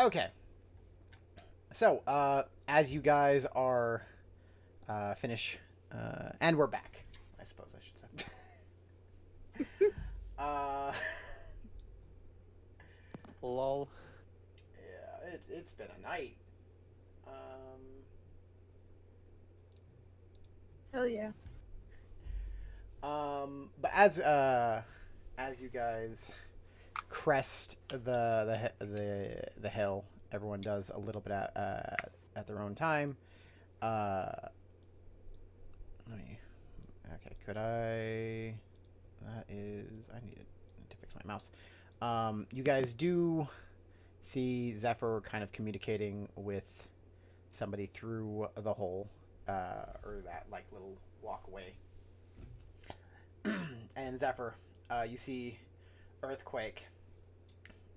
Okay. So, as you guys are finish, and we're back. I suppose I should say. uh, Lol. yeah, it's been a night. Um, Hell yeah. but as you guys crest the hill, everyone does a little bit at their own time. Uh, let me. Okay, could I? That is. I need to fix my mouse. You guys do see Zephyr kind of communicating with somebody through the hole, or that like little walkway. And Zephyr, you see Earthquake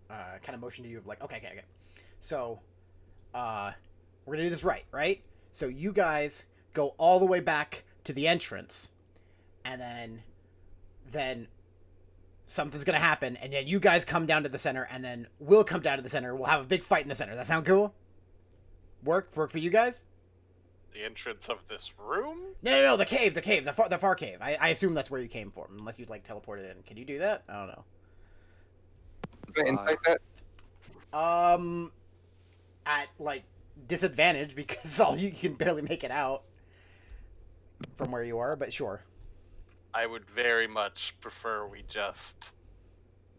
kind of motion to you, like, okay. So, we're gonna do this right? So you guys go all the way back to the entrance, and then something's gonna happen, and then you guys come down to the center, and then we'll come down to the center. We'll have a big fight in the center. That sound cool? Work for you guys? The entrance of this room? No, the cave, the far cave. I assume that's where you came from, unless you'd like teleported in. Can you do that? I don't know. Insight that? At like disadvantage because all you can barely make it out from where you are, but sure. I would very much prefer we just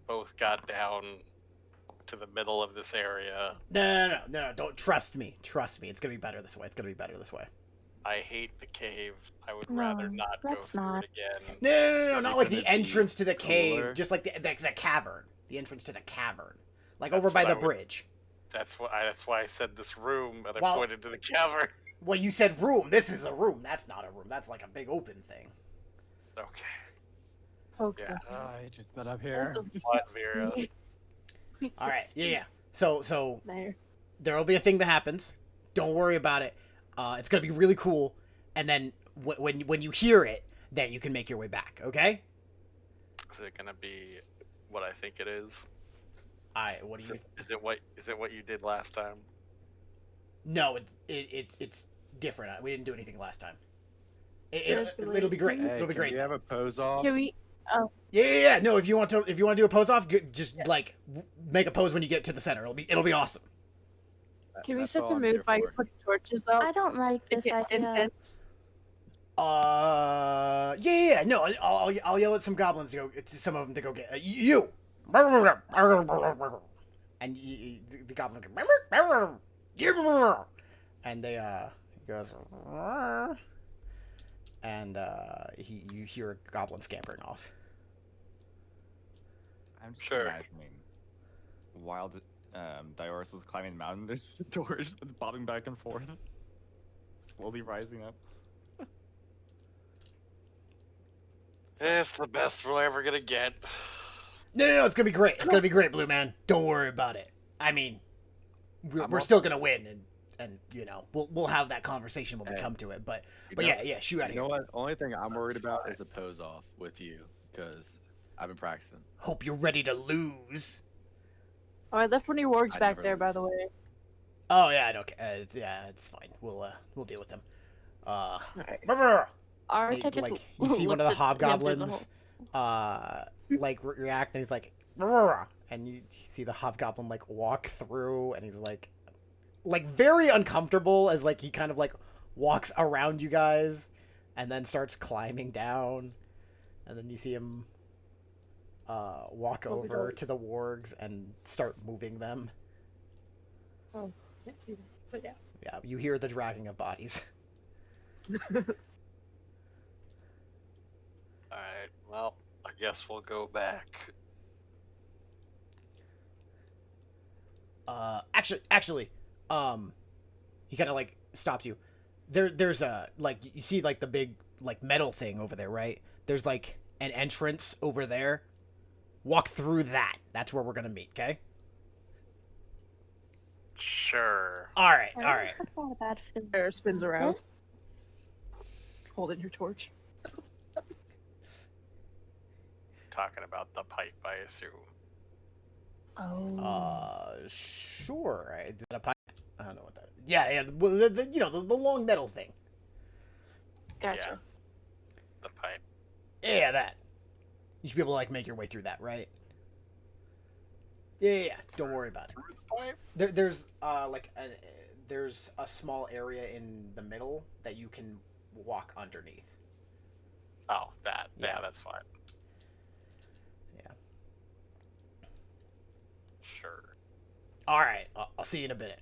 both got down to the middle of this area. No, don't trust me. It's gonna be better this way. I hate the cave. I would No, rather not go let's through not. it again. No, not like the gonna be entrance to the cave, cooler? just like the cavern. The entrance to the cavern, like That's over by what the I would- bridge. That's why I said this room, and I Well- pointed to the cavern. Well, you said room. This is a room. That's not a room. That's like a big open thing. Okay. Folks. Yeah. I just got up here. What, Vera? All right. Yeah. So There. there'll be a thing that happens. Don't worry about it. It's gonna be really cool. And then when you hear it, then you can make your way back. Okay. Is it gonna be what I think it is? What do you? Is it what you did last time? No, it's different. We didn't do anything last time. There's It'll be great. Hey, It'll be can great. we have a pose off? Can we? Oh, Yeah. No, if you want to do a pose off, just like make a pose when you get to the center. It'll be awesome. can we That's set all the I'm mood here by for. putting torches up? I don't like this Make it idea. intense. Yeah. No, I'll yell at some goblins to go. To some of them to go get you. And the goblin goes, and they he goes, and you hear a goblin scampering off. I'm just Sure. imagining while Dioris was climbing the mountain, there's doors bobbing back and forth, slowly rising up. It's the best we're ever gonna get. No, it's gonna be great. It's gonna be great, Blue Man. Don't worry about it. I mean, we're still gonna win, and you know we'll have that conversation when we Hey. come to it. But You know- yeah, shoot out of You know here. what? Only thing I'm worried about is a pose off with you, because I've been practicing. Hope you're ready to lose. Oh, I left one of your wargs I back never there, by lose. the way. Oh yeah, I don't. Yeah, it's fine. We'll deal with them. Alright. Arta They, just like you see one of the looks at him through the hobgoblins, hole. like react, and he's like, "Brr," and you see the hobgoblin like walk through, and he's like very uncomfortable as like he kind of like walks around you guys, and then starts climbing down, and then you see him walk Oh, we over don't- to the wargs and start moving them. Oh, can't see them. But yeah. Yeah, you hear the dragging of bodies. Alright, well, I guess we'll go back. Actually, he kind of like stops you. There's a like you see like the big like metal thing over there, right? There's like an entrance over there. Walk through that. That's where we're gonna meet. Okay. Sure. All right. That's not a bad feeling. Sarah spins around, This- holding your torch. Talking about the pipe, I assume. Oh. Sure. Is it a pipe? I don't know what that is. Yeah. Well, you know, the long metal thing. Gotcha. The pipe. Yeah, that. You should be able to, like, make your way through that, right? Yeah. Don't worry about it. Through the pipe? There's a small area in the middle that you can walk underneath. Oh, that. Yeah. Yeah, that's fine. Yeah. Sure. All right. I'll see you in a minute.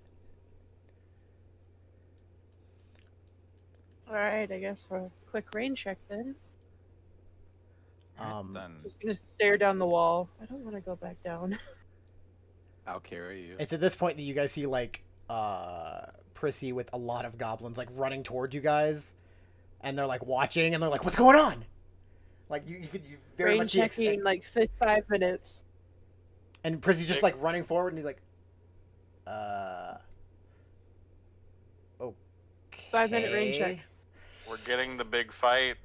Alright, I guess for a quick rain check then. Then Just gonna stare down the wall. I don't want to go back down. I'll carry you. It's at this point that you guys see, like, Prissy with a lot of goblins, like, running towards you guys, and they're, like, watching, and they're like, what's going on? Like, you very Rain much checking like 5 minutes. and Prissy's just, like, running forward, and he's like, okay. 5-minute rain check. We're getting the big fight,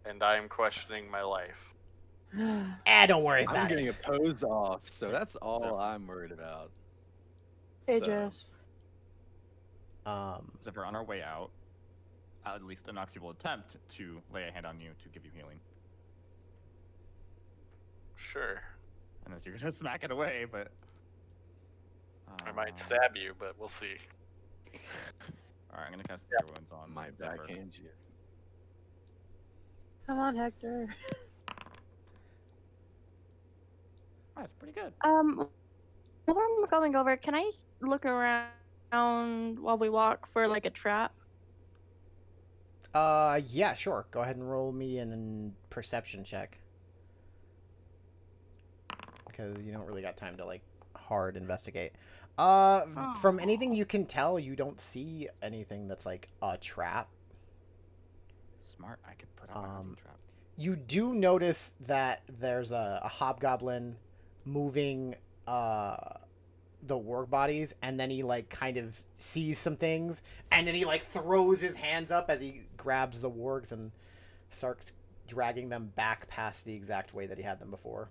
and I'm questioning my life. Don't worry I'm about getting it. a pose off, so that's all So- I'm worried about. Hey, So- Jess. so if we're on our way out, at least Anoxia will attempt to lay a hand on you to give you healing. Sure. Unless you're gonna smack it away, but I might stab you, but we'll see. Alright, I'm gonna cast Cure Wounds on My Zephyr. backhand you. Come on, Hector. Oh, that's pretty good. While I'm going over, can I look around while we walk for like a trap? Yeah, sure. Go ahead and roll me a perception check. Because you don't really got time to, like, hard investigate. From anything you can tell, you don't see anything that's, like, a trap. Smart, I could put up a hunting trap. You do notice that there's a hobgoblin moving the warg bodies, and then he, like, kind of sees some things, and then he, like, throws his hands up as he grabs the wargs and starts dragging them back past the exact way that he had them before.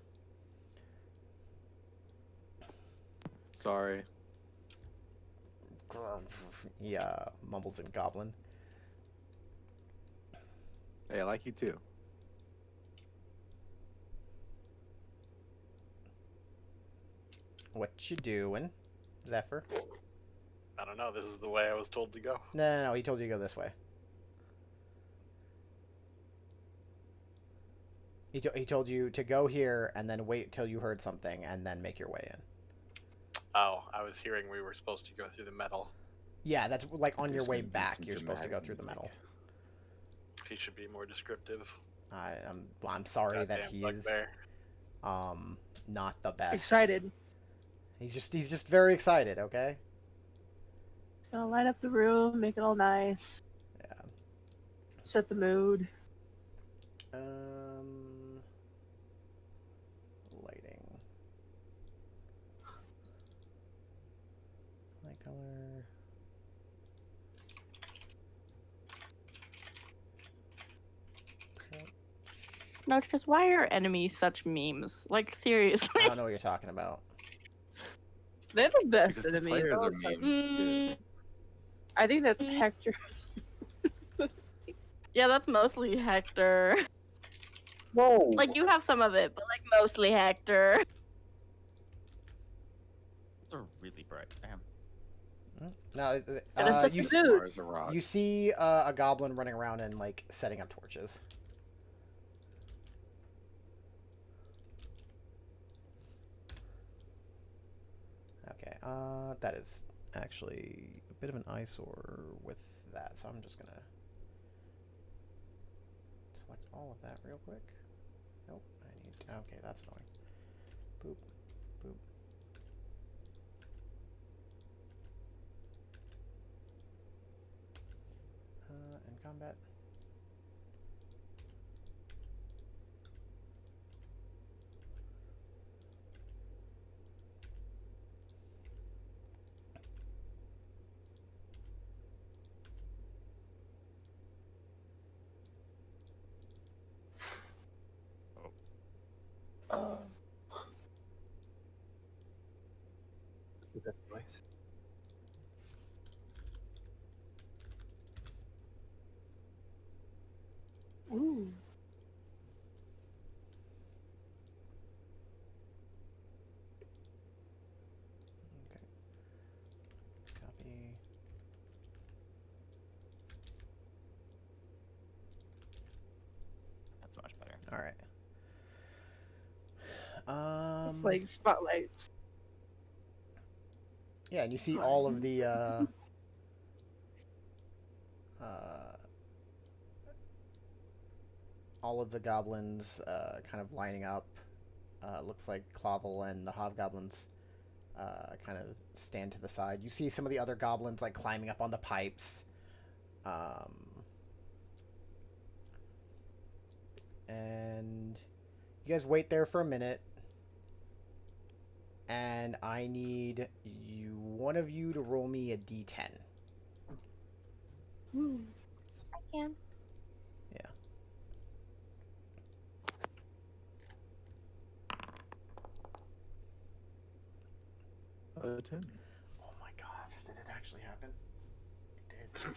Sorry. He mumbles in goblin. Hey, I like you too. What you doing, Zephyr? I don't know. This is the way I was told to go. No, he told you to go this way. He told you to go here and then wait till you heard something and then make your way in. Oh, I was hearing we were supposed to go through the metal. Yeah, that's like on your There's way gonna be back. some You're supposed to go dramatic through the music. metal. He should be more descriptive. I'm sorry that Goddamn he's bugbear. not the best. Excited. He's just very excited. Okay. Gonna light up the room, make it all nice. Yeah. Set the mood. Lighting. Light color. No, just why are enemies such memes? Like, seriously. I don't know what you're talking about. They're the best Because the enemies. players all are the time. memes too. Mm, I think that's Hector. yeah, that's mostly Hector. Whoa. Like, you have some of it, but like mostly Hector. Those are really bright. Damn. No, Gotta set you the mood. Smart as a rock. you see a goblin running around and like setting up torches. Okay, that is actually a bit of an eyesore with that, so I'm just gonna select all of that real quick. Nope, I need. Okay, that's annoying. Boop, boop. In combat. with that noise. Ooh. Okay. Copy. That's much better. All right. It's like spotlights. Yeah, and you see all of the goblins kind of lining up. Looks like Clavel and the hobgoblins kind of stand to the side. You see some of the other goblins like climbing up on the pipes. And you guys wait there for a minute. And I need one of you to roll me a d10. Ooh. I can. Yeah. A 10. Oh my gosh, did it actually happen? It did.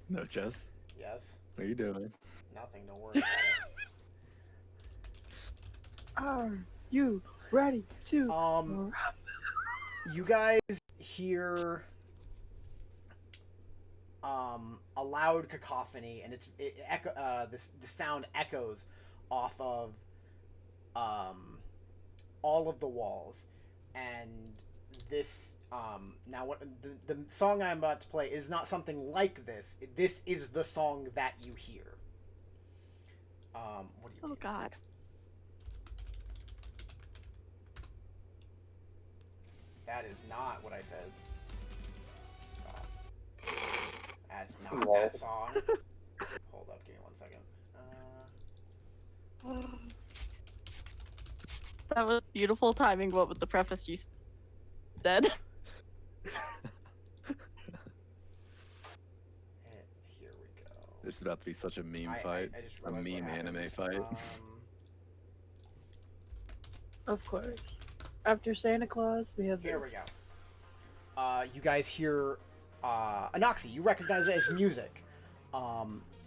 No, Jess. Yes. What are you doing? Nothing, don't worry about Are you ready to? it. You guys hear a loud cacophony, and the sound echoes off of all of the walls, and this now what the song I'm about to play is not something like this. This is the song that you hear. What do you Oh mean? God. That is not what I said. Stop. That's not Lol. that song. Hold up, give me 1 second. That was beautiful timing. What with the preface you said? Here we go. This is about to be such a meme I fight. just A realized what meme anime happened. fight. Of course. After Santa Claus, we have Here we this. go. You guys hear Anoxie. You recognize it as music.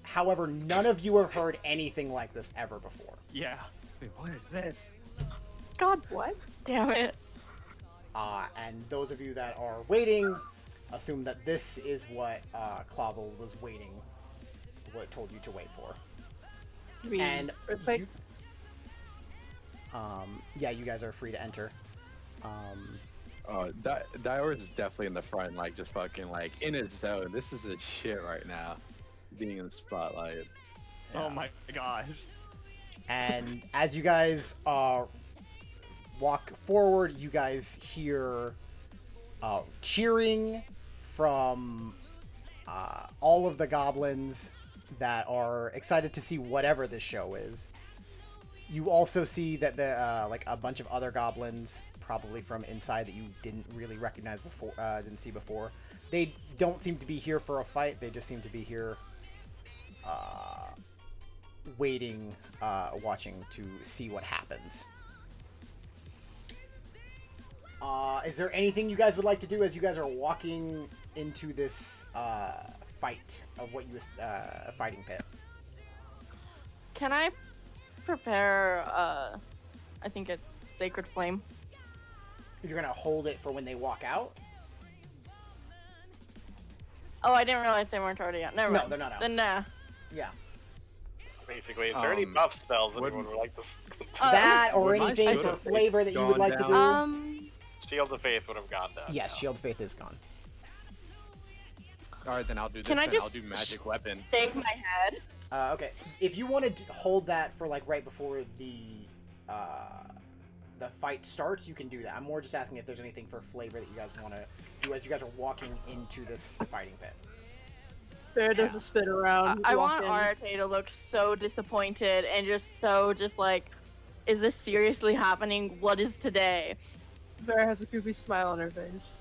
However, none of you have heard anything like this ever before. Yeah. Wait, what is this? God, what? Damn it. And those of you that are waiting, assume that this is what Clavel was waiting, what told you to wait for. And Earthquake? yeah, you guys are free to enter. Dior is definitely in the front, like just fucking like in his zone. This is a shit right now, being in the spotlight. Yeah. Oh my gosh. And as you guys walk forward, you guys hear cheering from all of the goblins that are excited to see whatever this show is. You also see that the like a bunch of other goblins, probably from inside, that you didn't really recognize before, didn't see before. They don't seem to be here for a fight. They just seem to be here waiting, watching to see what happens. Is there anything you guys would like to do as you guys are walking into this fight of what you fighting pit? Can I prepare? I think it's Sacred Flame. You're gonna hold it for when they walk out? Oh, I didn't realize they weren't already out. Never No, mind. they're not out. Then nah. Yeah. Basically, is there any buff spells anyone would like to? That or Would my anything shield for of faith flavor that you would gone like to do? down? Shield of Faith would have gone down. Yes, now. Shield of Faith is gone. All right, then I'll do this. Can I Then I'll just do magic weapon. shake my head? Okay. If you want to hold that for like right before the fight starts, you can do that. I'm more just asking if there's anything for flavor that you guys want to do as you guys are walking into this fighting pit. Bear does a spin around. I walk want in. Arate to look so disappointed and just like, is this seriously happening? What is today? Bear has a goofy smile on her face.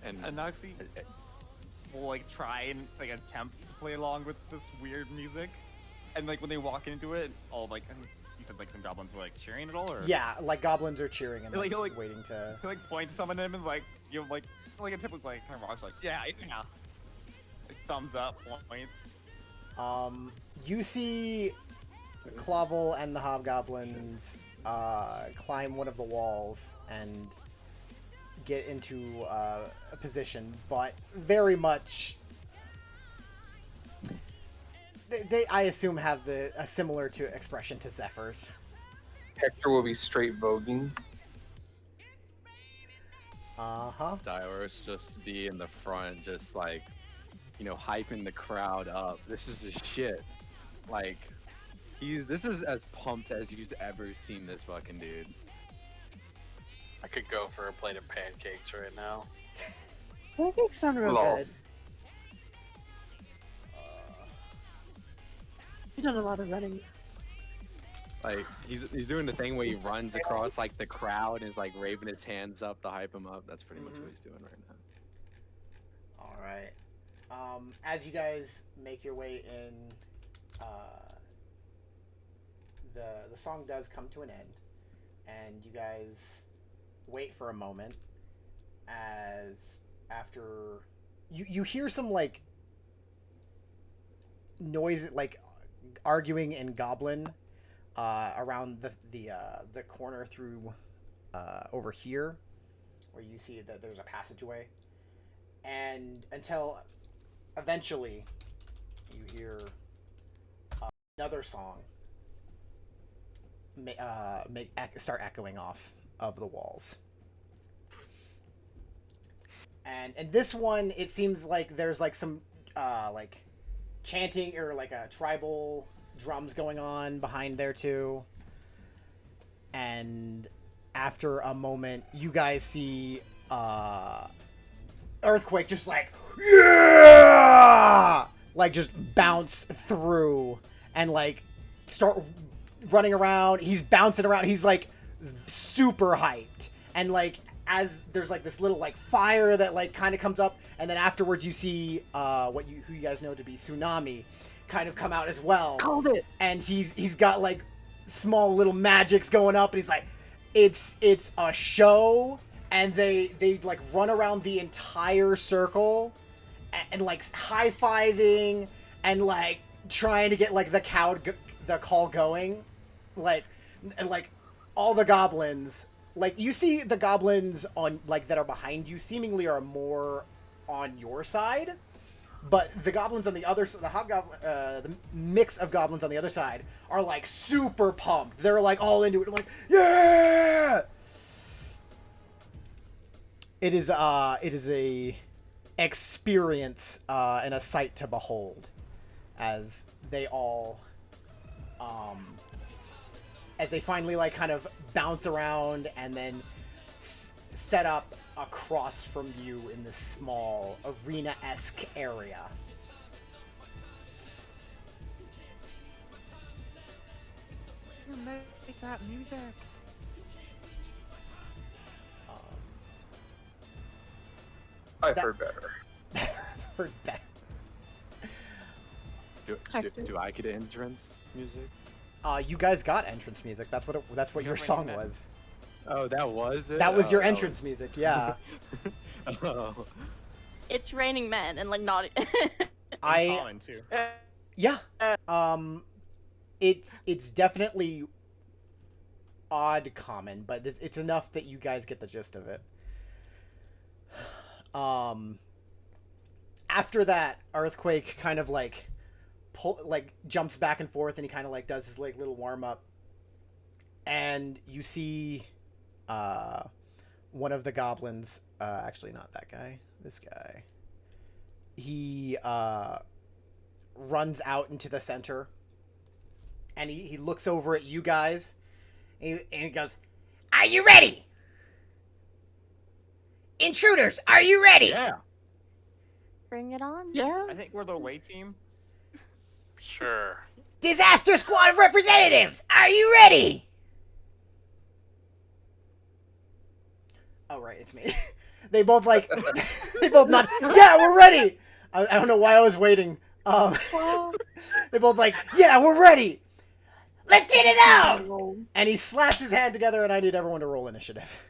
And Anoxie will like try and like attempt to play along with this weird music, and like when they walk into it, all like you said like some goblins were like cheering at all, or Yeah, like goblins are cheering and Like- waiting to. you like point to someone at him and like you know, like a typical like kind of rocks like yeah. Like, thumbs up points. You see Clavel and the hobgoblins climb one of the walls and get into a position, but very much they I assume have a similar to expression to Zephyr's. Hector will be straight voguing. Uh-huh. Dior's just be in the front, just like, you know, hyping the crowd up. This is his shit. Like, this is as pumped as you've ever seen this fucking dude. I could go for a plate of pancakes right now. Pancakes sound real Lol. good. You've done a lot of running. Like, he's doing the thing where he runs across like the crowd and is like waving his hands up to hype him up. That's pretty much what he's doing right now. All right. As you guys make your way in, the song does come to an end, and you guys wait for a moment. As after you hear some like noise, like arguing in Goblin, around the corner through over here, where you see that there's a passageway, and until eventually you hear another song start echoing off of the walls. And this one, it seems like there's like some like chanting or like a tribal drums going on behind there too. And after a moment, you guys see Earthquake just like, yeah, like just bounce through and like start running around. He's bouncing around. He's like super hyped. And like as there's like this little like fire that like kind of comes up, and then afterwards you see who you guys know to be Tsunami kind of come out as well. Called it. And he's got like small little magics going up, and he's like, it's a show. And they like run around the entire circle and like high-fiving and like trying to get like the call going, like, and like all the goblins, like you see the goblins on like that are behind you seemingly are more on your side, but the goblins on the other, the hobgoblin, the mix of goblins on the other side are like super pumped. They're like all into it, like yeah. It is a experience and a sight to behold, as they all, as they finally like kind of bounce around and then set up across from you in this small arena-esque area. Make that music. I've heard better. Heard that. Do I get entrance music? You guys got entrance music. That's what your You're song right, was. Oh, that was it? That was your Oh, entrance music. Yeah. Oh. It's raining men and like not. I Colin too. yeah. It's definitely odd common, but it's enough that you guys get the gist of it. After that, Earthquake kind of like jumps back and forth, and he kind of like does his like little warm up, and you see one of the goblins, actually not that guy, this guy, he runs out into the center, and he looks over at you guys, and he goes, "Are you ready? Intruders, are you ready?" Yeah. Bring it on. Yeah. I think we're the away team. Sure. Disaster Squad representatives, are you ready? Oh, right, it's me. They both like, they both nod. Yeah, we're ready. I don't know why I was waiting. They both like, yeah, we're ready. Let's get it out! Roll. And he slaps his hand together, and I need everyone to roll initiative.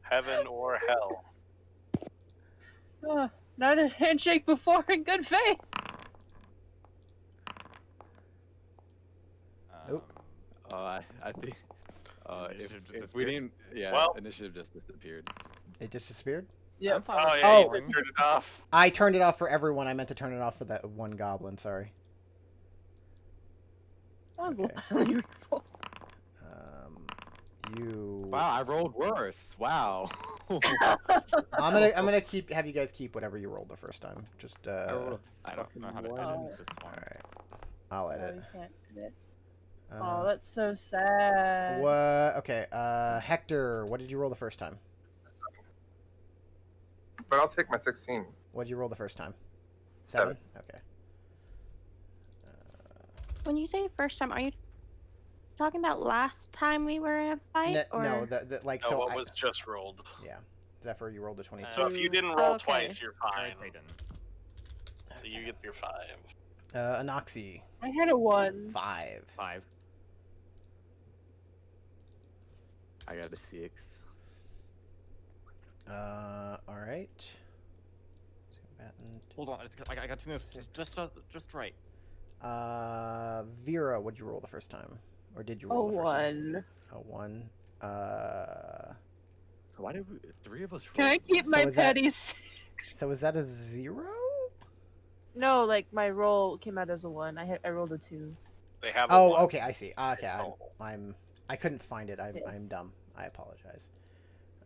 Heaven or hell. Not a handshake before in good faith. Nope. I think. Initiative just If we disappeared? didn't, yeah, Well- initiative just disappeared. It just disappeared. Yep. I'm fine Oh with yeah, you Oh. just turned it off. I turned it off for everyone. I meant to turn it off for that one goblin. Sorry. Oh, Okay. well, You. Wow, I rolled worse. Wow. I'm gonna have you guys keep whatever you rolled the first time. Just I rolled a I don't know how to fucking edit one. this all one. right. I'll Oh, edit. you can't do it. Uh, Oh, that's so sad. What? Okay. Hector, what did you roll the first time? But I'll take my 16. What did you roll the first time? 7? Okay. When you say first time, are you talking about last time we were in a fight? or... No, the like No, so. what was just rolled. Yeah. Zephyr, you rolled a 22. So if you didn't roll Okay. twice, you're fine. Alright, Peyton. So you get your 5. Anoxy, I had a 1. 5. 5. I got a 6. All right. Combatant. Hold on, I got to this just right. Vera, what'd you roll the first time? Or did you A roll the first time? 1. A 1. Why did we, 3 of us roll? Can I keep So my is that- petty 6? So is that a 0? No, like my roll came out as a 1. I rolled a 2. They have. A Oh, 1. okay, I see. Okay, Oh. I couldn't find it. Yeah. I'm dumb. I apologize.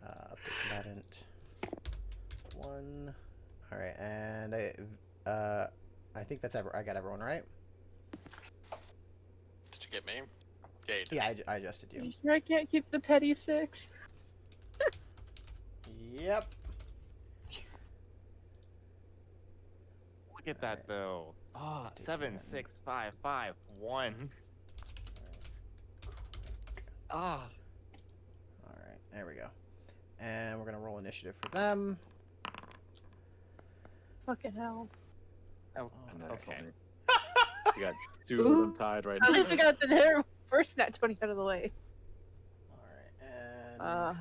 Update combatant. 1. All right, and I think that's I got everyone right. Did you get me? Yeah. You did. Yeah, I adjusted you. You sure I can't keep the petty 6? Yep. Look at that though. Oh, Dude, 7, man. 6, 5, 5, 1. Ah. All right, there we go. And we're gonna roll initiative for them. Fucking hell. Oh, And that's okay. funny. You got 2 of them tied right At now. least we got the first nat 20 out of the way. All right, and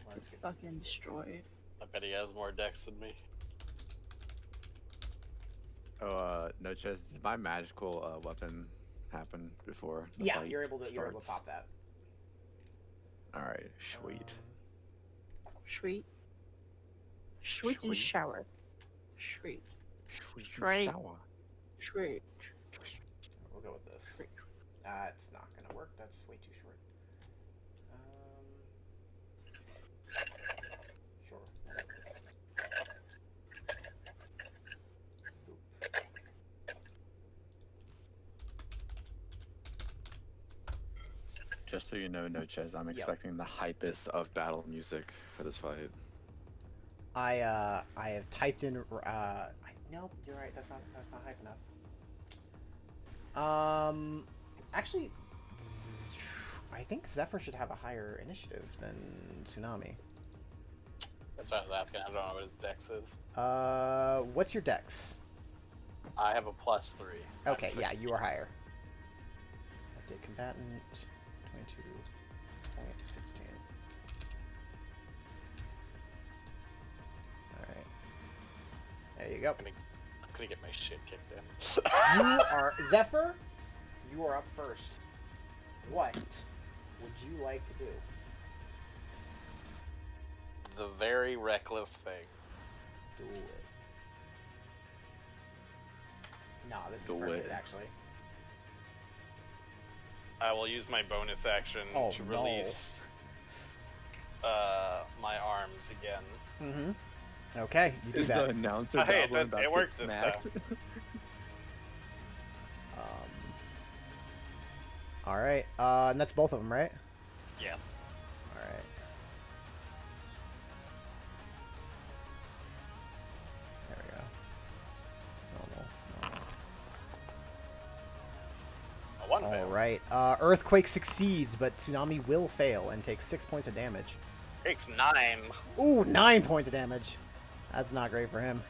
let's It's get fucking destroyed. I bet he has more decks than me. Oh, no, Chess, did my magical weapon happen before the Yeah, fight you're able to starts? pop that. Alright, sweet. Sweet. Sweet and Sweet. shower. Sweet. Sweet straight. shower. Sweet. We'll go with this. It's not gonna work. That's way too short. Sure. We'll go with this. Boop. Just so you know, no, Ches, I'm expecting the hypest of battle music for this fight. I have typed in. Nope, you're right. That's not hype enough. Actually, I think Zephyr should have a higher initiative than Tsunami. That's what I was asking. I don't know what his dex is. What's your dex? I have a +3. I'm Okay, yeah, 16. you are higher. Update combatant, 22.16. Alright. There you go. I'm gonna get my shit kicked in. You are Zephyr. You are up first. What would you like to do? The very reckless thing. Do it. No, this is Do perfect, it. actually. I will use my bonus action Oh, to no. release my arms again. Mm-hmm. Okay, you do Is that. the announcer Hey, goblin it about to worked get this smacked? All right. And that's both of them, right? Yes. All right. There we go. Normal. A 1 All fail. right. Earthquake succeeds, but Tsunami will fail and takes 6 points of damage. Takes 9. Ooh, 9 points of damage. That's not great for him.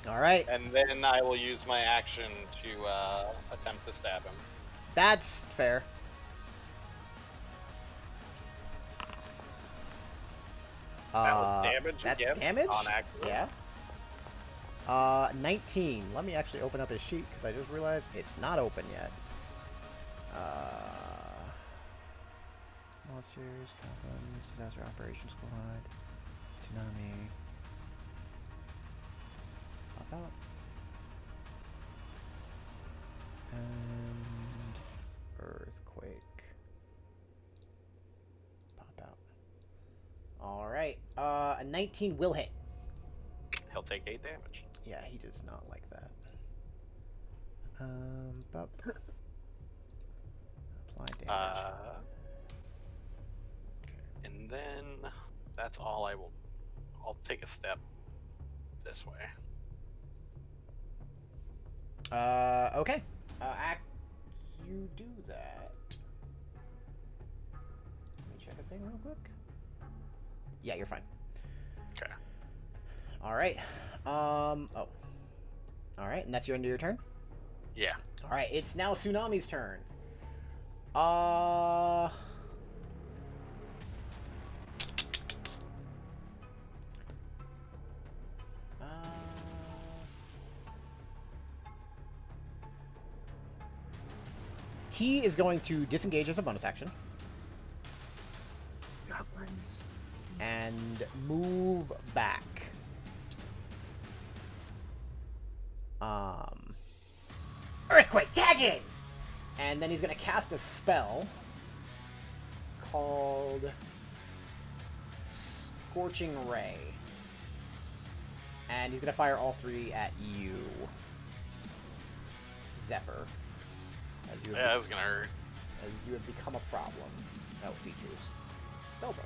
All right. And then I will use my action to attempt to stab him. That's fair. That was damage That's again, damage? on accident. Yeah. 19. Let me actually open up his sheet because I just realized it's not open yet. Monsters, goblins, disaster operations squad, tsunami. Pop out. And earthquake. Pop out. All right. A 19 will hit. He'll take 8 damage. Yeah, he does not like that. Bup. Apply damage. And then that's all I will. I'll take a step this way. Okay. You do that. Let me check a thing real quick. Yeah, you're fine. Okay. All right. Oh. All right, and that's your end of your turn? Yeah. All right, it's now Tsunami's turn. He is going to disengage as a bonus action Goblins. and move back. Earthquake, tag it! And then he's going to cast a spell called Scorching Ray. And he's going to fire all 3 at you, Zephyr. As you have, Yeah, that's gonna hurt. as you have become a problem. Oh, features. Spellbook.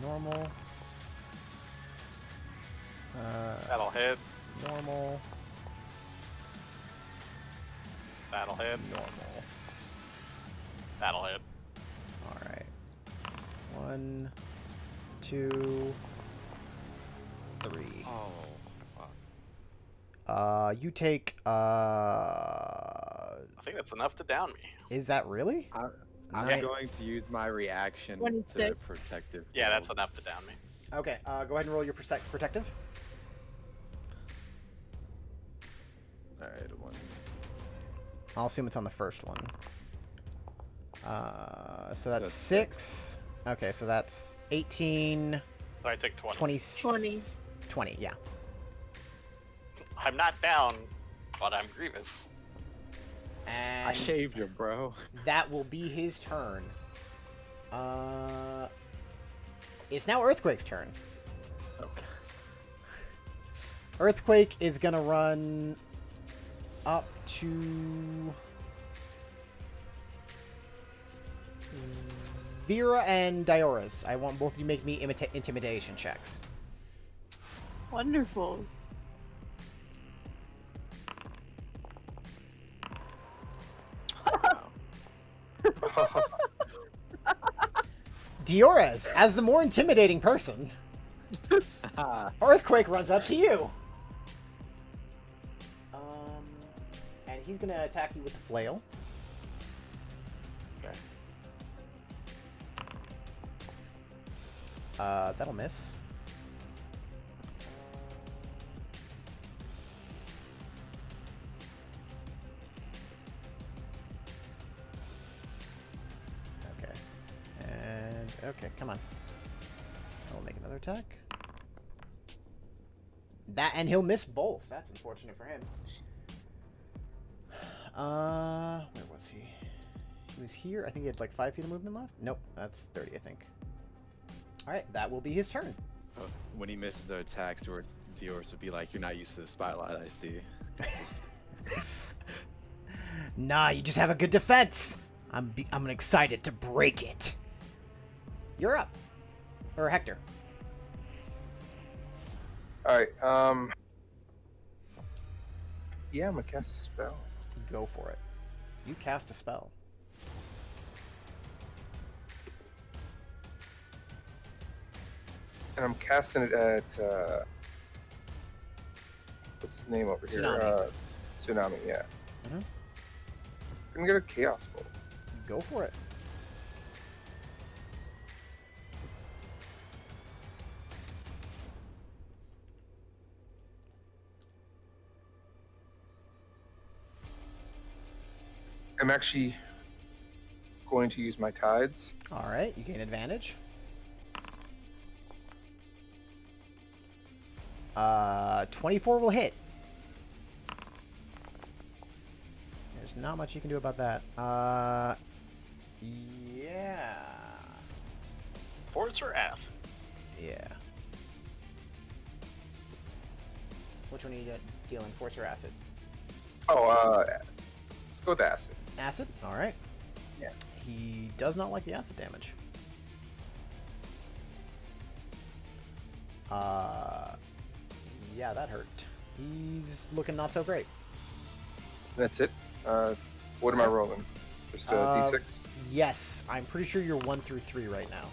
Normal. That'll hit. Normal. That'll hit. Normal. That'll hit. Alright. 1, 2, 3. Oh, fuck. You take, I think that's enough to down me. is that really? I'm Nine- going to use my reaction to 26. protective. Yeah, that's field. enough to down me. Okay, go ahead and roll your protective. All right, 1. I'll assume it's on the first one. So So that's it's 6. Okay, so that's 18, So I took 20. 20. 20, yeah. I'm not down, but I'm grievous. And I shaved you, bro. that will be his turn. It's now Earthquake's turn. Okay. Earthquake is gonna run up to Vera and Diora's. I want both of you make me intimidation checks. Wonderful. Diora's, as the more intimidating person, Earthquake runs up to you. And he's gonna attack you with the flail. Okay. That'll miss. Okay. And okay, come on. I'll make another attack. That and he'll miss both. That's unfortunate for him. Where was he? He was here. I think he had like 5 feet of movement left. Nope, that's 30, I think. All right, that will be his turn. When he misses the attacks, Dior's would be like, "You're not used to the spotlight, I see." Nah, you just have a good defense. I'm excited to break it. You're up, or Hector. Alright, yeah, I'm gonna cast a spell. Go for it. You cast a spell. And I'm casting it at what's his name over here? Tsunami. Tsunami, yeah. Mhm. Can get a chaos bolt. Go for it. I'm actually going to use my tides. All right, you gain advantage. 24 will hit. There's not much you can do about that. Yeah. Force or acid? Yeah. Which one are you dealing, force or acid? Oh, let's go with acid. Acid? Alright. Yeah. He does not like the acid damage. Yeah, that hurt. He's looking not so great. That's it. What am I rolling? Just a D6? Yes, I'm pretty sure you're 1 through 3 right now.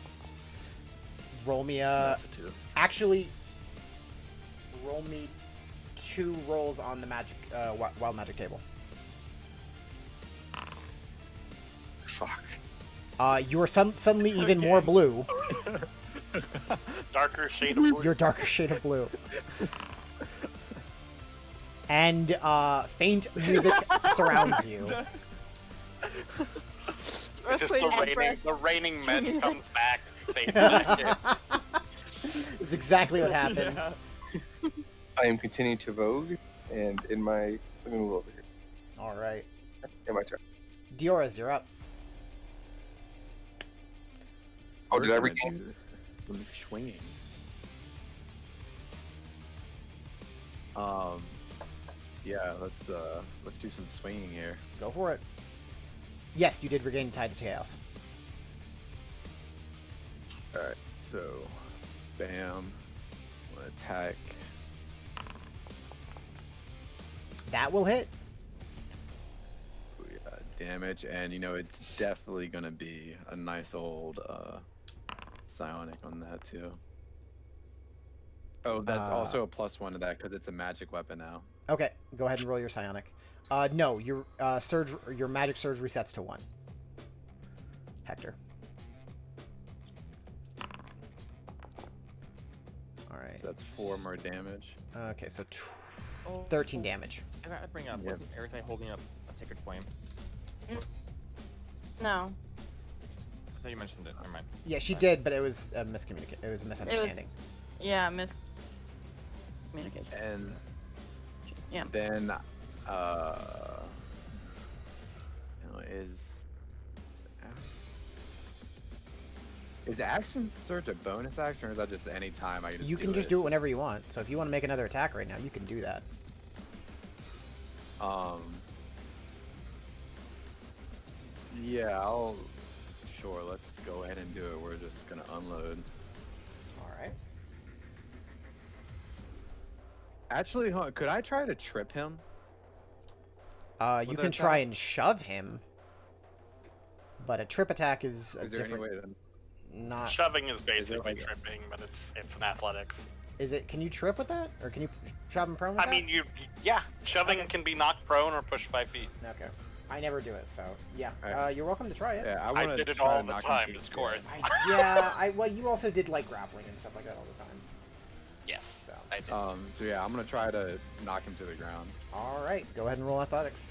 Roll me That's a 2. actually, roll me 2 rolls on the magic, wild magic table. Fuck. You're suddenly even more blue. Darker shade of blue. You're darker shade of blue. And faint music surrounds you. It's just the Earthquake raining, the raining men Music. comes back. Fades back in. It's exactly what happens. I am continuing to vogue, and let me move over here. All right, Yeah, my turn. Dioras, you're up. Oh, did I We're gonna regain? do the swinging. Yeah, let's do some swinging here. Go for it. Yes, you did regain Tide to Chaos. All right, so, bam, attack. That will hit. We got damage, and it's definitely gonna be a nice old psionic on that too. Oh, that's also a +1 to that because it's a magic weapon now. Okay, go ahead and roll your psionic. No, your surge, your magic surge resets to 1. Hector. All right. So that's 4 more damage. Okay, so 13 damage. I gotta bring up, Yep. wasn't Erisai holding up a sacred flame? No. I thought you mentioned it. Never mind. Yeah, she did, but it was a miscommunication. It was a misunderstanding. Yeah, miscommunication. And Yeah. then, is action surge a bonus action, or is that just any time I can just You can just do it whenever you want. So if you want to make another attack right now, you can do that. Yeah, sure, let's go ahead and do it. We're just gonna unload. All right. Actually, could I try to trip him? You With can an try attack? and shove him, but a trip attack is a Is there any different. way to... Not. Shoving is there basically like a- tripping, but it's an athletics. Is it? Can you trip with that, or can you shove him prone with I that? mean, shoving can be knocked prone or pushed 5 feet. Okay. I never do it, so yeah. Alright. You're welcome to try it. Yeah, I I want did to it try all to the knock him time, to of the course. ground. Well, you also did like grappling and stuff like that all the time. Yes, So. I did. So yeah, I'm gonna try to knock him to the ground. All right, go ahead and roll athletics.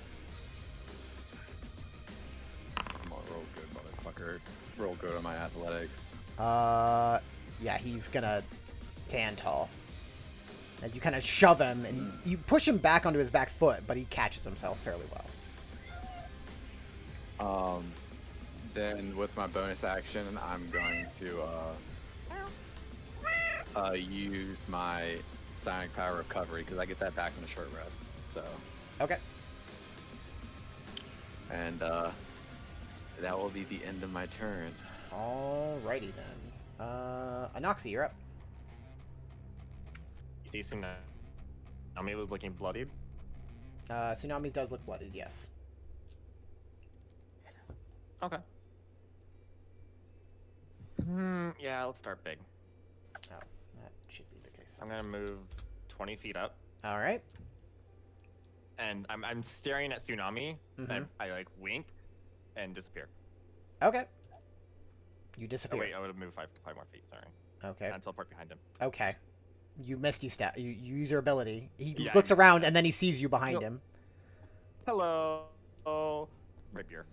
Come on, roll good, motherfucker. Roll good on my athletics. Yeah, he's gonna stand tall. As you kind of shove him, and you push him back onto his back foot, but he catches himself fairly well. Then with my bonus action, I'm going to use my Psionic Power Recovery because I get that back in a short rest. So, Okay. and that will be the end of my turn. Alrighty then. Anoxy, you're up. You see, Tsunami was looking bloodied. Tsunami does look blooded, yes. Okay. Yeah, let's start big. So I'm gonna move 20 feet up, All right. and I'm staring at Tsunami. Mhm. And I like wink, and disappear. Okay. You Oh disappear. wait, I would have moved five more feet. Sorry. Okay. And teleport behind him. Okay. You misty step. You use your ability. He Yeah, looks I- around and then he sees you behind No. him. Hello. Rapier.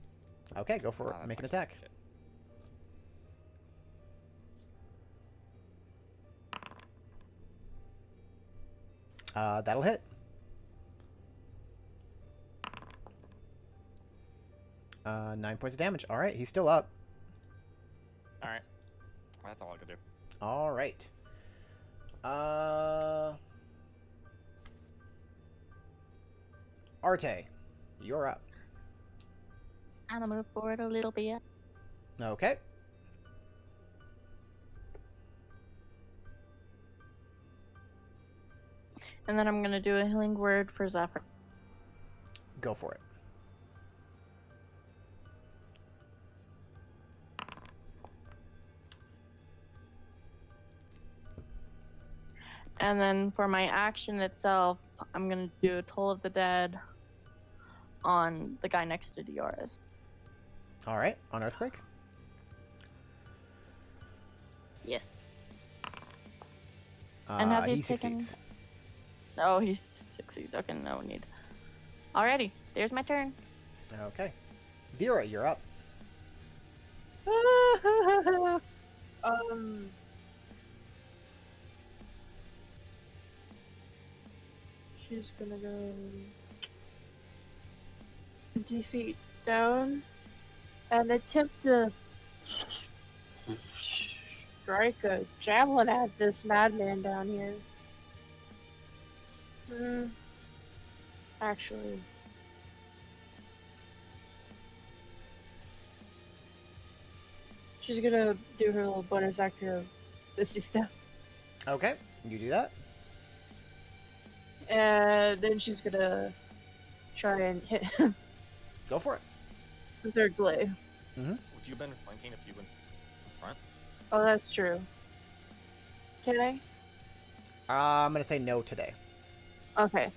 Okay, go for it. that's Make an like attack. shit. That'll hit. 9 points of damage. All right, he's still up. All right. That's all I could do. All right. Arte, you're up. I'm gonna move forward a little bit. Okay. And then I'm gonna do a healing word for Zephyr. Go for it. And then for my action itself, I'm gonna do a Toll of the Dead on the guy next to Dioris. All right, on Earthquake. Yes. And has he he taken- succeeds. Oh, he succeeds. Okay, no need. Alrighty, there's my turn. Okay. Vera, you're up. She's gonna go 20 feet down and attempt to strike a javelin at this madman down here. Actually. She's gonna do her little bonus action of Misty Step. Okay, you do that. And then she's gonna try and hit him Go for it. with her glaive. Would you have been flanking if you went in front? Oh, that's true. Can I? I'm gonna say no today. Okay.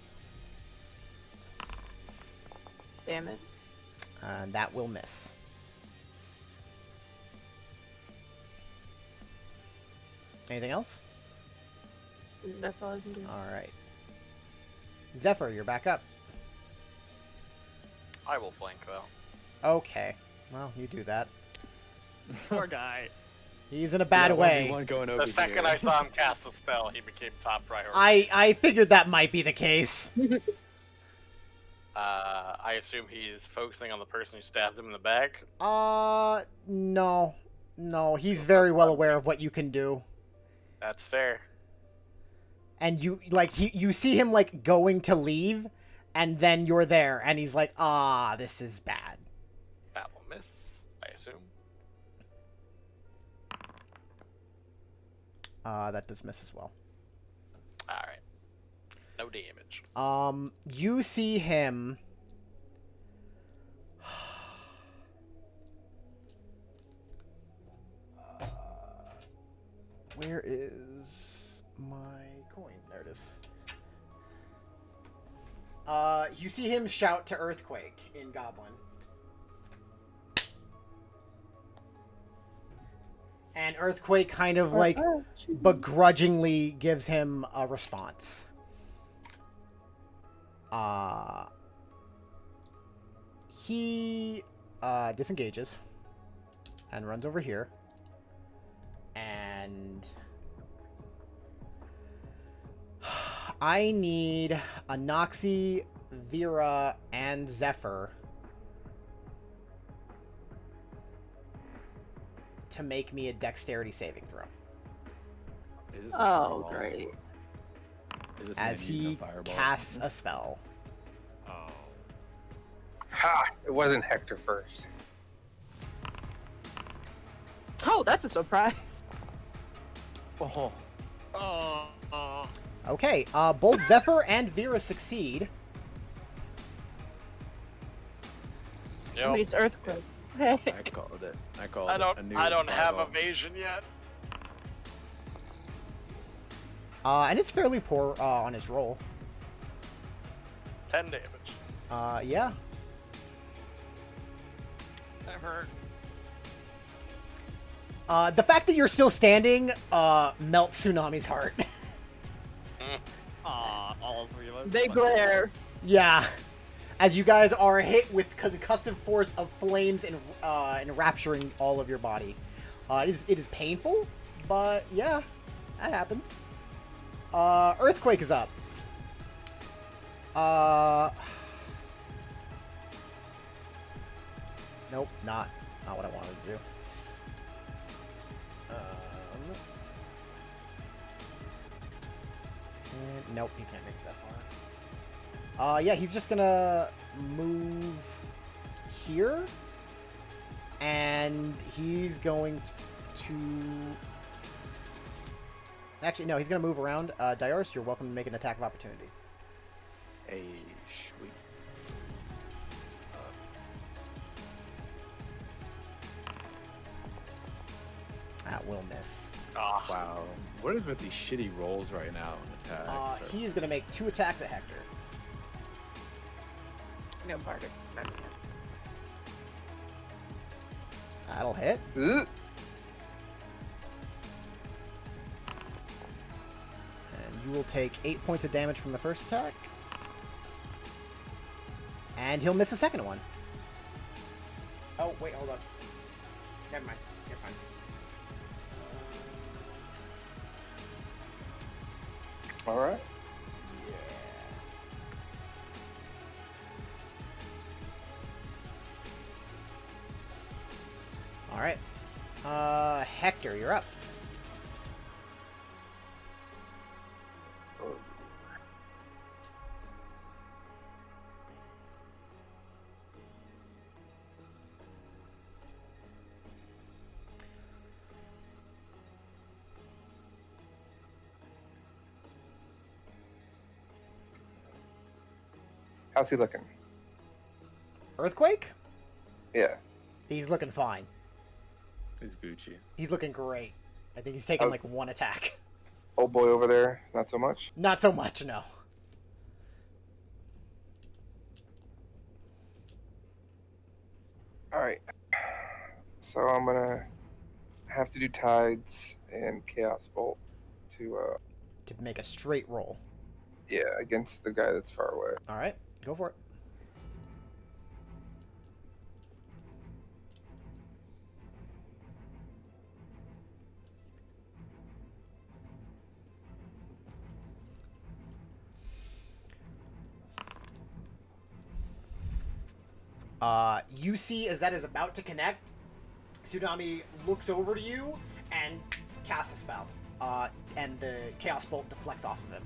Damn it. And that will miss. Anything else? That's all I can do. All right. Zephyr, you're back up. I will flank though. Okay. Well, you do that. Poor guy. He's in a bad Yeah, way. 1v1 going over The second here. I saw him cast a spell, he became top priority. I figured that might be the case. I assume he's focusing on the person who stabbed him in the back. No. No, he's very well aware of what you can do. That's fair. And you see him like going to leave, and then you're there, and he's like, this is bad. That will miss, I assume. That does miss as well. Alright. No damage. You see him. Where is my coin? There it is. You see him shout to Earthquake in Goblin. And Earthquake kind of like begrudgingly gives him a response. He disengages and runs over here. And I need Anoxie, Vera, and Zephyr to make me a dexterity saving throw. Is this a Oh, fireball? great. Is this As man using he a fireball? casts a spell. Oh. Ha! It wasn't Hector first. Oh, that's a surprise. Oh, Oh. Okay, both Zephyr and Vera succeed. I Yep. mean, it's Earthquake. I called it. I called I it. don't. knew it I was a don't have fireball. evasion yet. And it's fairly poor on his roll. 10 damage. Yeah. That hurt. The fact that you're still standing melts Tsunami's heart. Aw, all three of us. They Fuck. glare. Yeah. As you guys are hit with concussive force of flames and enrapturing all of your body. It is painful, but yeah, that happens. Earthquake is up. Nope, not what I wanted to do. And nope, he can't make it that far. Yeah, he's just gonna move here, and he's going to. Actually, no, he's gonna move around. Dioris, you're welcome to make an attack of opportunity. Hey, sweet. That will miss. Ah, Wow. What is with these shitty rolls right now on attacks? He is gonna make 2 attacks at Hector. No bardic spell. That'll hit. Ugh. And you will take 8 points of damage from the first attack. And he'll miss the second one. Oh, wait, hold up. Never mind. You're fine. All right. Alright. Hector, you're up. How's he looking? Earthquake? Yeah. He's looking fine. It's Gucci. He's looking great. I think he's taken Oh. like 1 attack. Old boy over there, not so much. Not so much, no. All right. So I'm gonna have to do tides and chaos bolt to To make a straight roll. yeah, against the guy that's far away. Alright, go for it. You see as that is about to connect, Tsunami looks over to you and casts a spell. And the Chaos Bolt deflects off of him.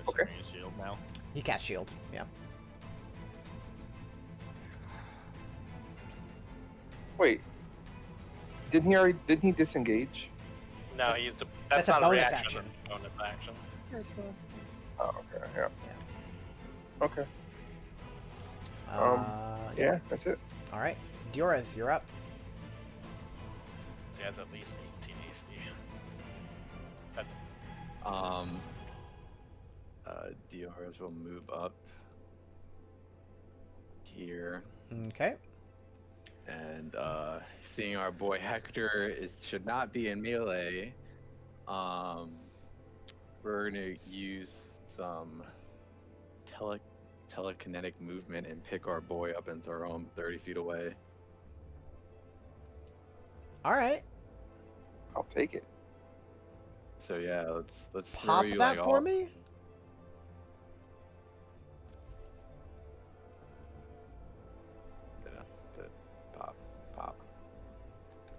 Okay. Showing his shield now. He casts Shield, yeah. Wait. Didn't he disengage? no, he used a. That's That's, a not a bonus reaction. action. That's a bonus action. Oh, okay, yeah. Okay. Yeah. Yeah, that's it. Alright. Diorez, you're up. So he has at least 18 AC. DRs will move up here, Okay. and seeing our boy Hector should not be in melee, we're gonna use some telekinetic movement and pick our boy up and throw him 30 feet away. Alright. I'll take it. So yeah, let's Pop throw you that like for all, me. Yeah, pop.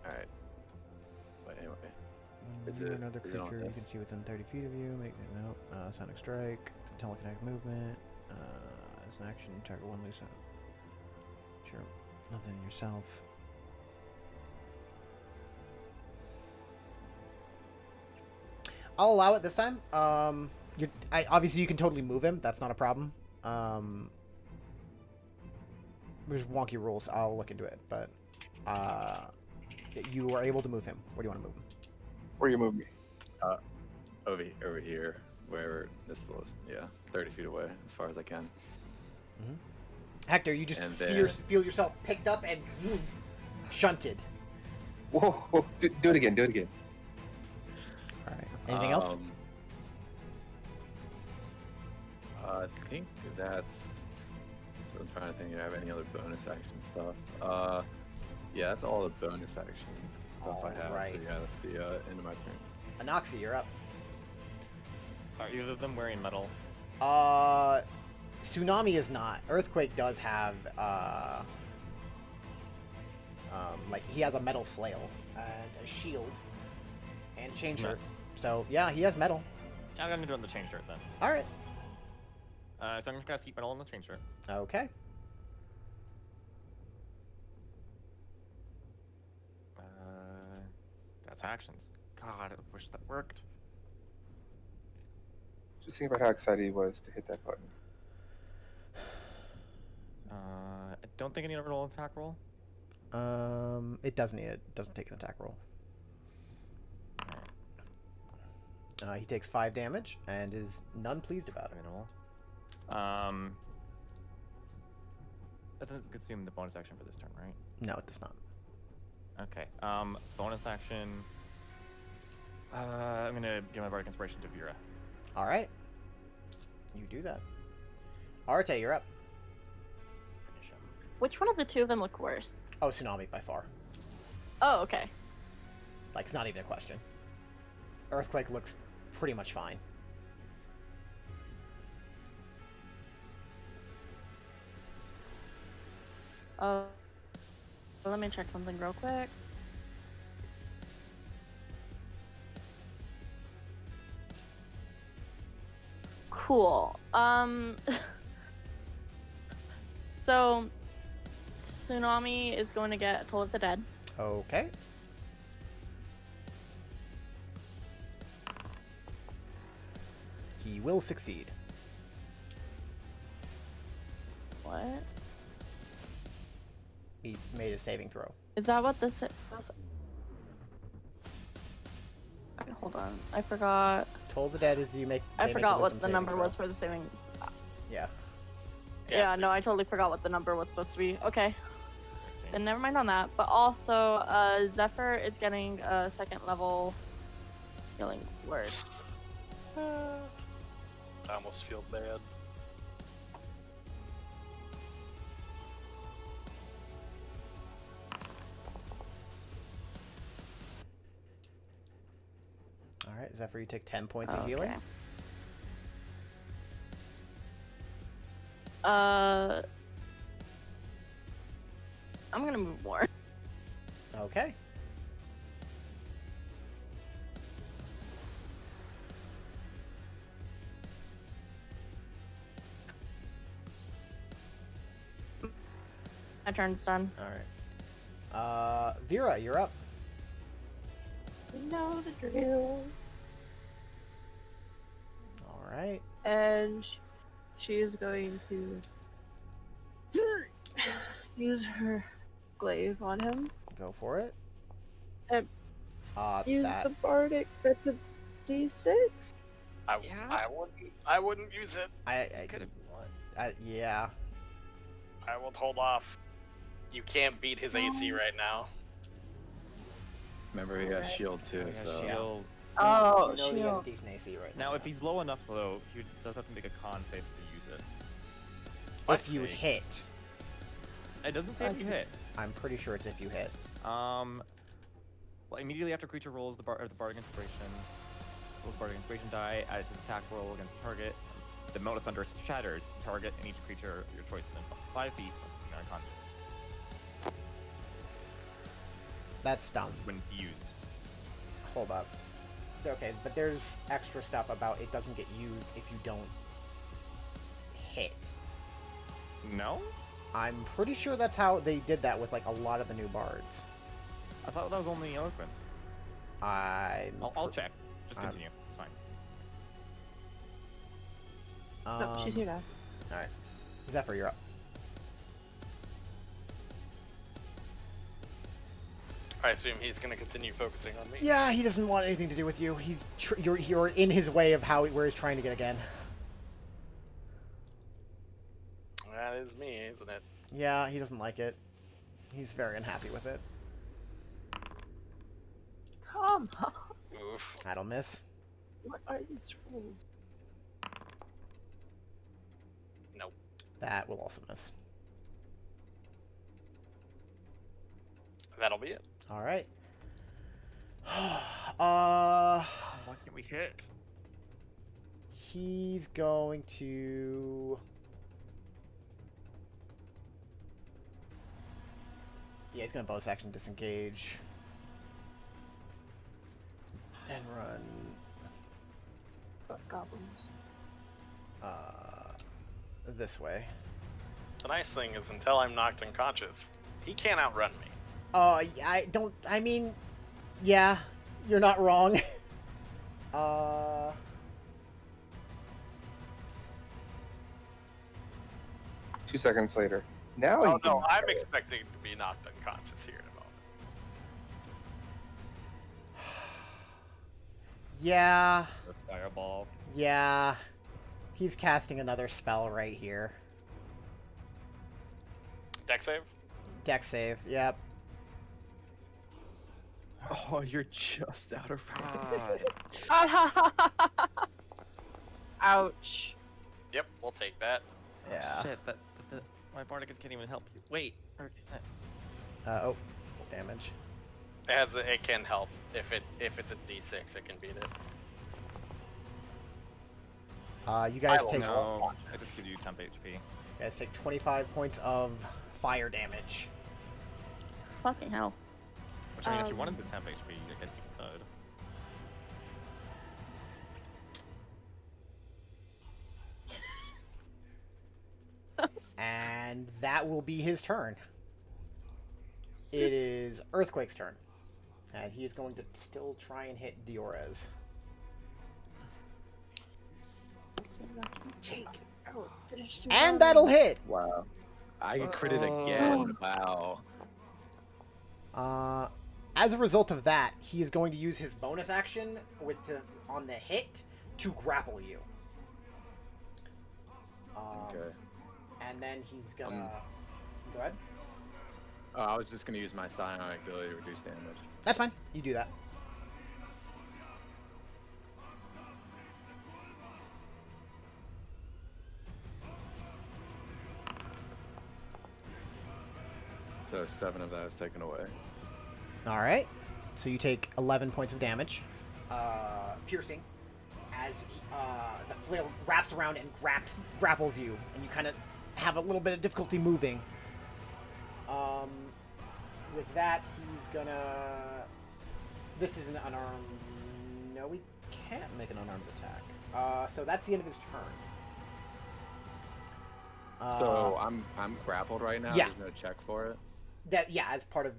All right. But anyway, Is it- Another is it on creature you this? can see within 30 feet of you. Make it nope. Sonic Strike. Telekinetic movement. As an action, target one loose. Sure. Other than yourself. I'll allow it this time. Obviously you can totally move him. That's not a problem. There's wonky rules. I'll look into it, but You are able to move him. Where do you want to move him? Where you move me? Over here, wherever this is. Yeah, 30 feet away, as far as I can. Hector, you just And feel yourself picked up and shunted. Whoa, whoa. Do it again. Do it again. All right. Anything else? I think that's. So I'm trying to think. Do I have any other bonus action stuff? Yeah, that's all the bonus action stuff I have. Alright. So yeah, that's the end of my turn. Anoxy, you're up. Are either of them wearing metal? Tsunami is not. Earthquake does have, like, he has a metal flail and a shield and a chain shirt. So, yeah, he has metal. Yeah, I'm gonna do it on the chain shirt then. Alright. So I'm just gonna keep metal on the chain shirt. Okay. That's actions. God, I wish that worked. Just think about how excited he was to hit that button. I don't think I need a roll attack roll. It doesn't need it. Doesn't take an attack roll. He takes 5 damage and is none pleased about it. Minimal. That doesn't consume the bonus action for this turn, right? No, it does not. Okay. Bonus action. I'm gonna give my bardic inspiration to Vera. All right. You do that. Arte, you're up. Finish him. Which one of the two of them look worse? Oh, Tsunami by far. Oh, okay. Like, it's not even a question. Earthquake looks pretty much fine. Let me check something real quick. Cool. So Tsunami is going to get Toll of the Dead. Okay. He will succeed. What? He made a saving throw. Is that what this is? Okay, hold on. I forgot. Toll the Dead is you make. I they make a forgot what wisdom the saving number throw. was for the saving. Yeah. Yeah, no, I totally forgot what the number was supposed to be. Okay, 15. then never mind on that. But also, Zephyr is getting a 2nd level healing word. I almost feel bad. All right, Zephyr, you take 10 points of healing. Okay. I'm gonna move more. Okay. My turn's done. All right. Vera, you're up. You know the drill. All right. And she is going to use her glaive on him. Go for it. Um, Use That. the bardic. That's a D6. I wouldn't use it. Yeah. I will hold off. You can't beat his AC right now. Remember, he has shield too, Yeah, so. shield. Oh, You know he has a shield. decent AC right Now, now. if he's low enough, though, he does have to make a con save to use it. If you Actually, hit, It doesn't say if you hit. I'm pretty sure it's if you hit. Well, immediately after creature rolls the bardic inspiration, rolls bardic inspiration die, add it to the attack roll against the target. The Mote of Thunder shatters target and each creature of your choice within 5 feet plus 69 con save. That's dumb. When it's used. Hold up. Okay, but there's extra stuff about it doesn't get used if you don't hit. No? I'm pretty sure that's how they did that with like a lot of the new bards. I thought that was only eloquence. I'll check. Just I'm- continue. It's fine. No, she's here now. All right, Zephyr, you're up. I assume he's gonna continue focusing on me. Yeah, he doesn't want anything to do with you. You're in his way of where he's trying to get again. That is me, isn't it? Yeah, he doesn't like it. He's very unhappy with it. Come on. Oof. That'll miss. What are these rules? Nope. That will also miss. That'll be it. All right. Why can't we hit? He's going to. Yeah, he's gonna bonus action disengage and run Goblins. this way. The nice thing is, until I'm knocked unconscious, he can't outrun me. I don't. I mean, yeah, you're not wrong. 2 seconds later. Now Oh you can no, I'm try it. expecting to be knocked unconscious here in a moment. Yeah, The fireball. yeah. He's casting another spell right here. Deck save? Deck save. Yep. Oh, you're just out of range. Ouch. Yep, we'll take that. Yeah. Shit, my bardigan can't even help you. Wait. Oh, damage. It can help. If it's a D6, it can beat it. You guys I will take know. No, I just give you temp HP. you guys take 25 points of fire damage. Fucking hell. Which, I mean, if you wanted the temp HP, I guess you could. And that will be his turn. It is Earthquake's turn. And he is going to still try and hit Diorez. Take out. Finish the And round. that'll hit! Wow. I get critted again. Wow. As a result of that, he is going to use his bonus action on the hit to grapple you. Okay. And then he's gonna... Go ahead. Oh, I was just gonna use my psionic ability to reduce damage. That's fine. You do that. So 7 of that is taken away. All right. So you take 11 points of damage, piercing, as the flail wraps around and grapples you, and you kind of have a little bit of difficulty moving. With that, he's gonna. This is an unarmed. No, we can't make an unarmed attack. So that's the end of his turn. So I'm grappled right now. Yeah. There's no check for it. That as part of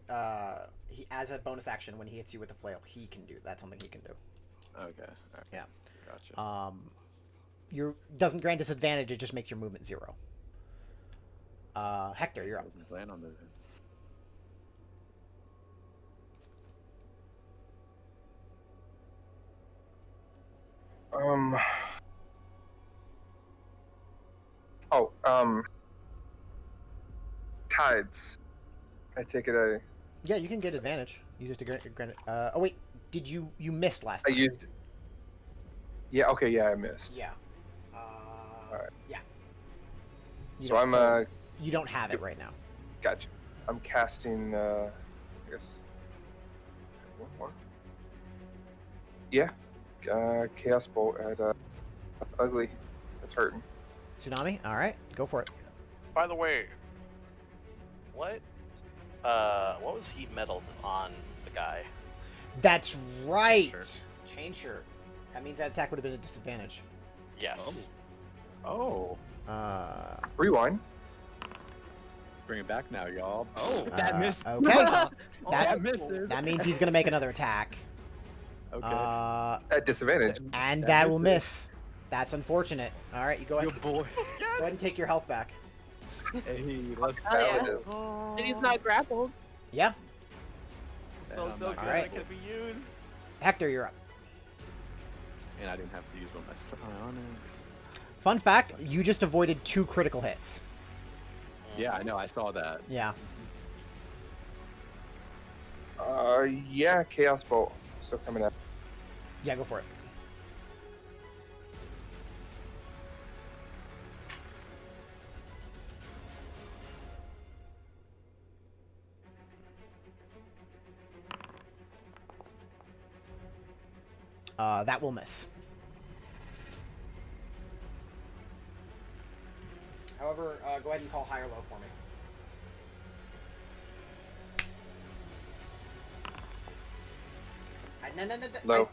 as a bonus action when he hits you with a flail, he can do that's something he can do. Okay. All right. Yeah. Gotcha. Doesn't grant disadvantage, it just makes your movement 0. Hector, you're I up. wasn't planning on moving. Tides. I take it Yeah, you can get advantage. Use it to grant it. Oh wait, did you missed last I time? used. Yeah. Okay. Yeah, I missed. Yeah. Alright. Yeah. So I'm you don't have it right now. Gotcha. I'm casting. I guess. One more. Yeah. Chaos bolt at ugly. That's hurting. Tsunami. All right, go for it. By the way, what was heat metal on the guy? That's right. Shirt. Chain shirt. That means that attack would have been a disadvantage. Yes. Oh. Rewind. Let's bring it back now, y'all. Oh, that missed. Okay. That misses. That means he's gonna make another attack. Okay. At disadvantage. And That that will misses. miss. That's unfortunate. All right, you go ahead. Good boy. Go ahead and take your health back. Hey, let's. Oh, yeah. Paladin. And he's not grappled. Yeah. spell is so I'm good, not Alright. it can be used. Hector, you're up. And I didn't have to use one of my psionics. Fun fact, you just avoided 2 critical hits. Yeah, I know. I saw that. Yeah. Yeah, Chaos Bolt. Still coming up. Yeah, go for it. That will miss. However, go ahead and call high or low for me. No. Low.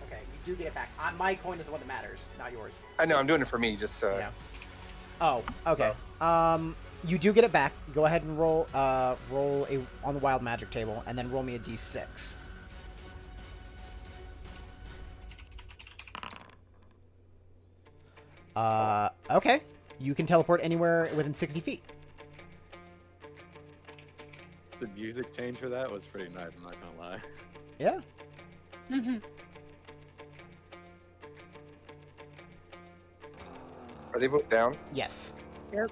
Okay, you do get it back. My coin is the one that matters, not yours. I know, I'm doing it for me, just Yeah. Oh, okay. You do get it back. Go ahead and roll on the wild magic table, and then roll me a d6. Okay. You can teleport anywhere within 60 feet. The music change for that was pretty nice. I'm not gonna lie. Yeah. Are they both down? Yes. Yep.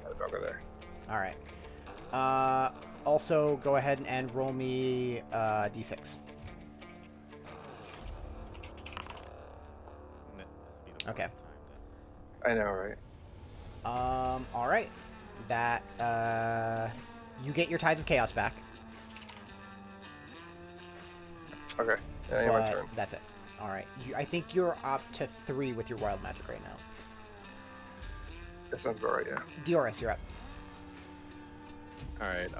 I'll go there. All right. Also, go ahead and roll me d6. This would be the Okay. worst time I know, right? All right. That you get your Tides of Chaos back, Okay. Yeah, my but turn. that's it. All right. I think you're up to 3 with your wild magic right now. That sounds about right, yeah. Dioris, you're up. All right.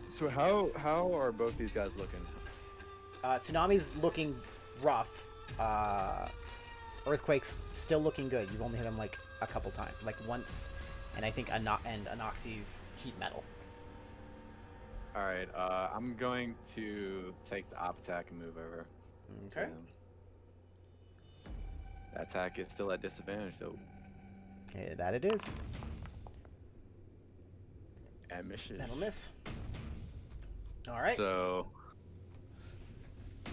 So how are both these guys looking? Tsunami's looking rough. Earthquake's still looking good. You've only hit him like a couple times, like once, and I think and Anoxi's heat metal. All right. I'm going to take the op attack and move over. to Okay. him. That attack is still at disadvantage though. Yeah, that it is. At misses. That'll miss. All right. So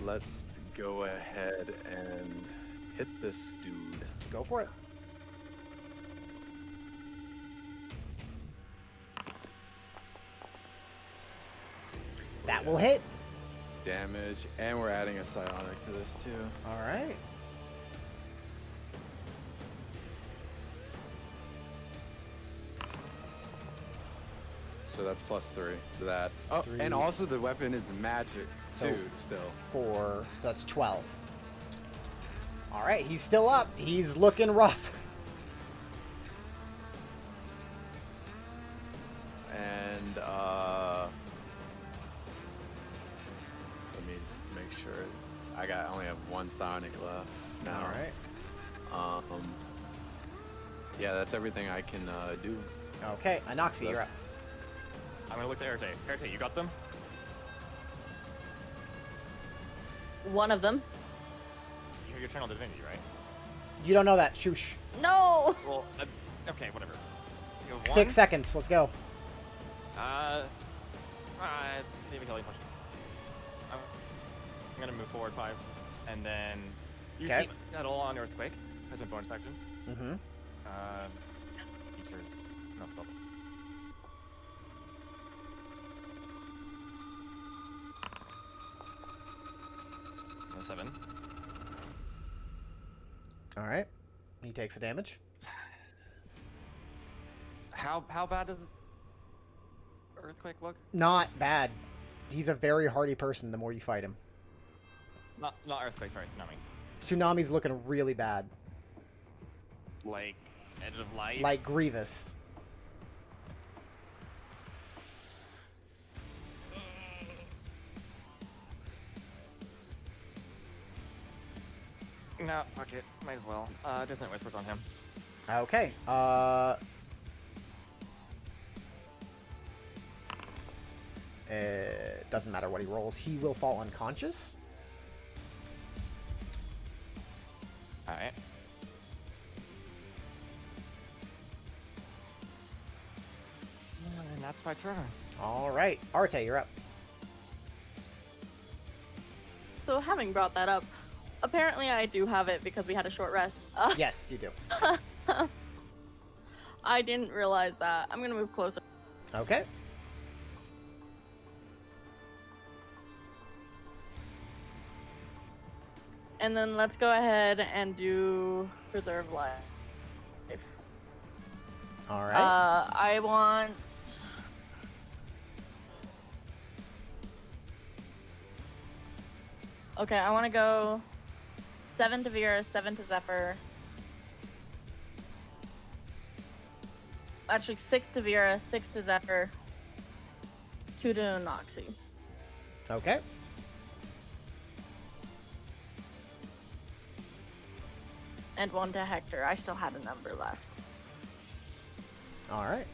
let's go ahead and hit this dude. Go for it. That will hit. Damage, and we're adding a psionic to this too. All right. So that's +3 to that. Oh, Three. and also the weapon is magic So- too. Still. 4, so that's 12. All right, he's still up. He's looking rough. And let me make sure. I only have 1 psionic left now. All right. Yeah, that's everything I can do. Okay, Anoxi, you're up. I'm gonna look to Erte. Erte, you got them? One of them. You have your channel divinity, right? You don't know that. Shoosh. No! Well, okay, whatever. You have 6 seconds. Let's go. Maybe Kelly question. I'm gonna move forward 5, and then you Okay. see that all on Earthquake as a bonus action. Mm-hmm. Features not the bubble. And 7. All right. He takes the damage. How bad does Earthquake look? Not bad. He's a very hardy person the more you fight him. Not Earthquake, sorry, Tsunami. Tsunami's looking really bad. Like Edge of Light. Like Grievous. No, fuck it. Might as well. Dissonant Whispers on him. Okay. It doesn't matter what he rolls. He will fall unconscious. Alright. And that's That's my turn. All right, Arte, you're up. So having brought that up, apparently I do have it because we had a short rest. Yes, you do. I didn't realize that. I'm gonna move closer. Okay. And then let's go ahead and do preserve life. All right. I want. Okay, I want to go 7 to Vera, 7 to Zephyr. Actually, 6 to Vera, 6 to Zephyr, 2 to Noxie. Okay. And 1 to Hector. I still had a number left. All right.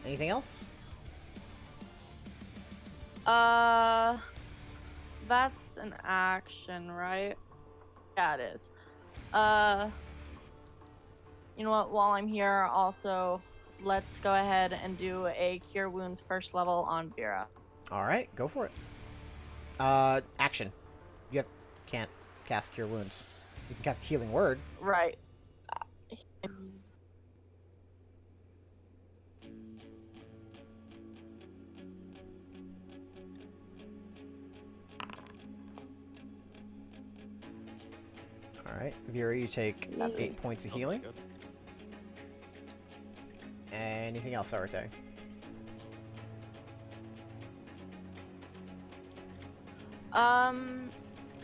Anything else? That's an action, right? Yeah, it is. You know what? While I'm here, also, let's go ahead and do a Cure Wounds first level on Vera. All right, go for it. Action. Can't cast Cure Wounds. You can cast Healing Word. Right. All right, Vera, you take 8 points of healing. Good. Anything else, Arte?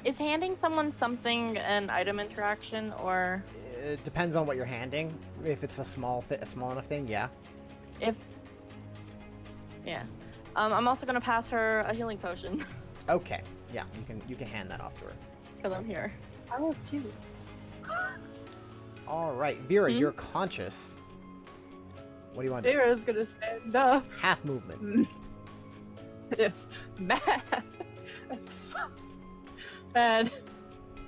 Is handing someone something an item interaction, or It depends on what you're handing. If it's a small enough thing, yeah. if? Yeah. I'm also gonna pass her a healing potion Okay, yeah, you can hand that off to her. because I'm here. I have 2. All right, Vera, you're conscious. What do you want to do? Vera's gonna stand up. Half movement. Yes, mad. And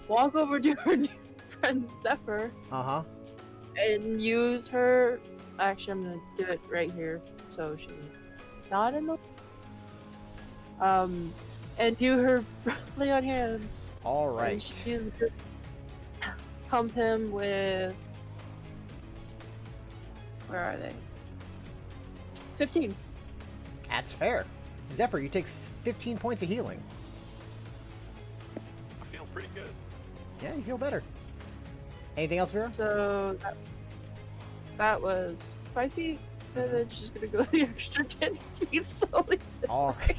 walk over to her dear friend Zephyr Uh-huh. and use her. Actually, I'm gonna do it right here so she's not in the. And do her lay on hands. All And right. she's gonna pump him with. Where are they? 15. That's fair. Zephyr, you take 15 points of healing. I feel pretty good. Yeah, you feel better. Anything else, Vera? So that was 5 feet. And then she's gonna go the extra 10 feet slowly. this All way. right.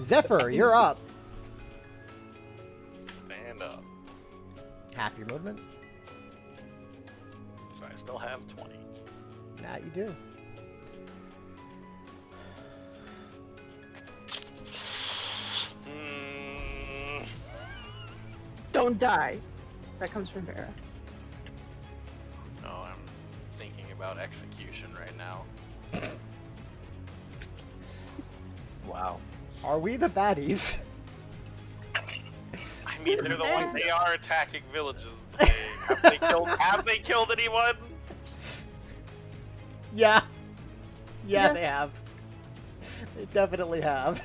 Zephyr, you're up. Stand up. Half your movement. So I still have 20. Nah, you do. Don't die. That comes from Vera. No, I'm thinking about execution right now. Wow. Are we the baddies? I mean, they're the ones. They are attacking villages. But have they killed anyone? Yeah. Yeah, Yeah. they have. They definitely have.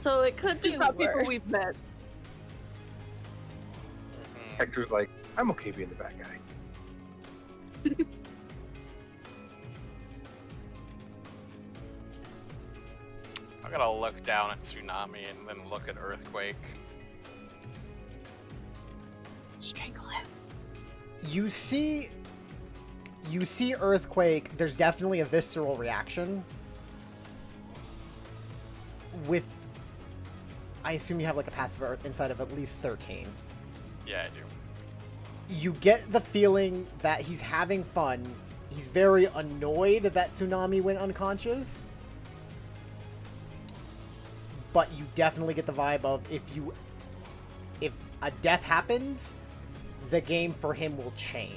So it could be Just not people worse. we've met. Hector's like, I'm okay being the bad guy. I'm gonna look down at Tsunami and then look at Earthquake. Strangle him. You see Earthquake, there's definitely a visceral reaction. With, I assume you have like a passive Earth inside of at least 13. Yeah, I do. You get the feeling that he's having fun. He's very annoyed that Tsunami went unconscious. But you definitely get the vibe of if a death happens, the game for him will change.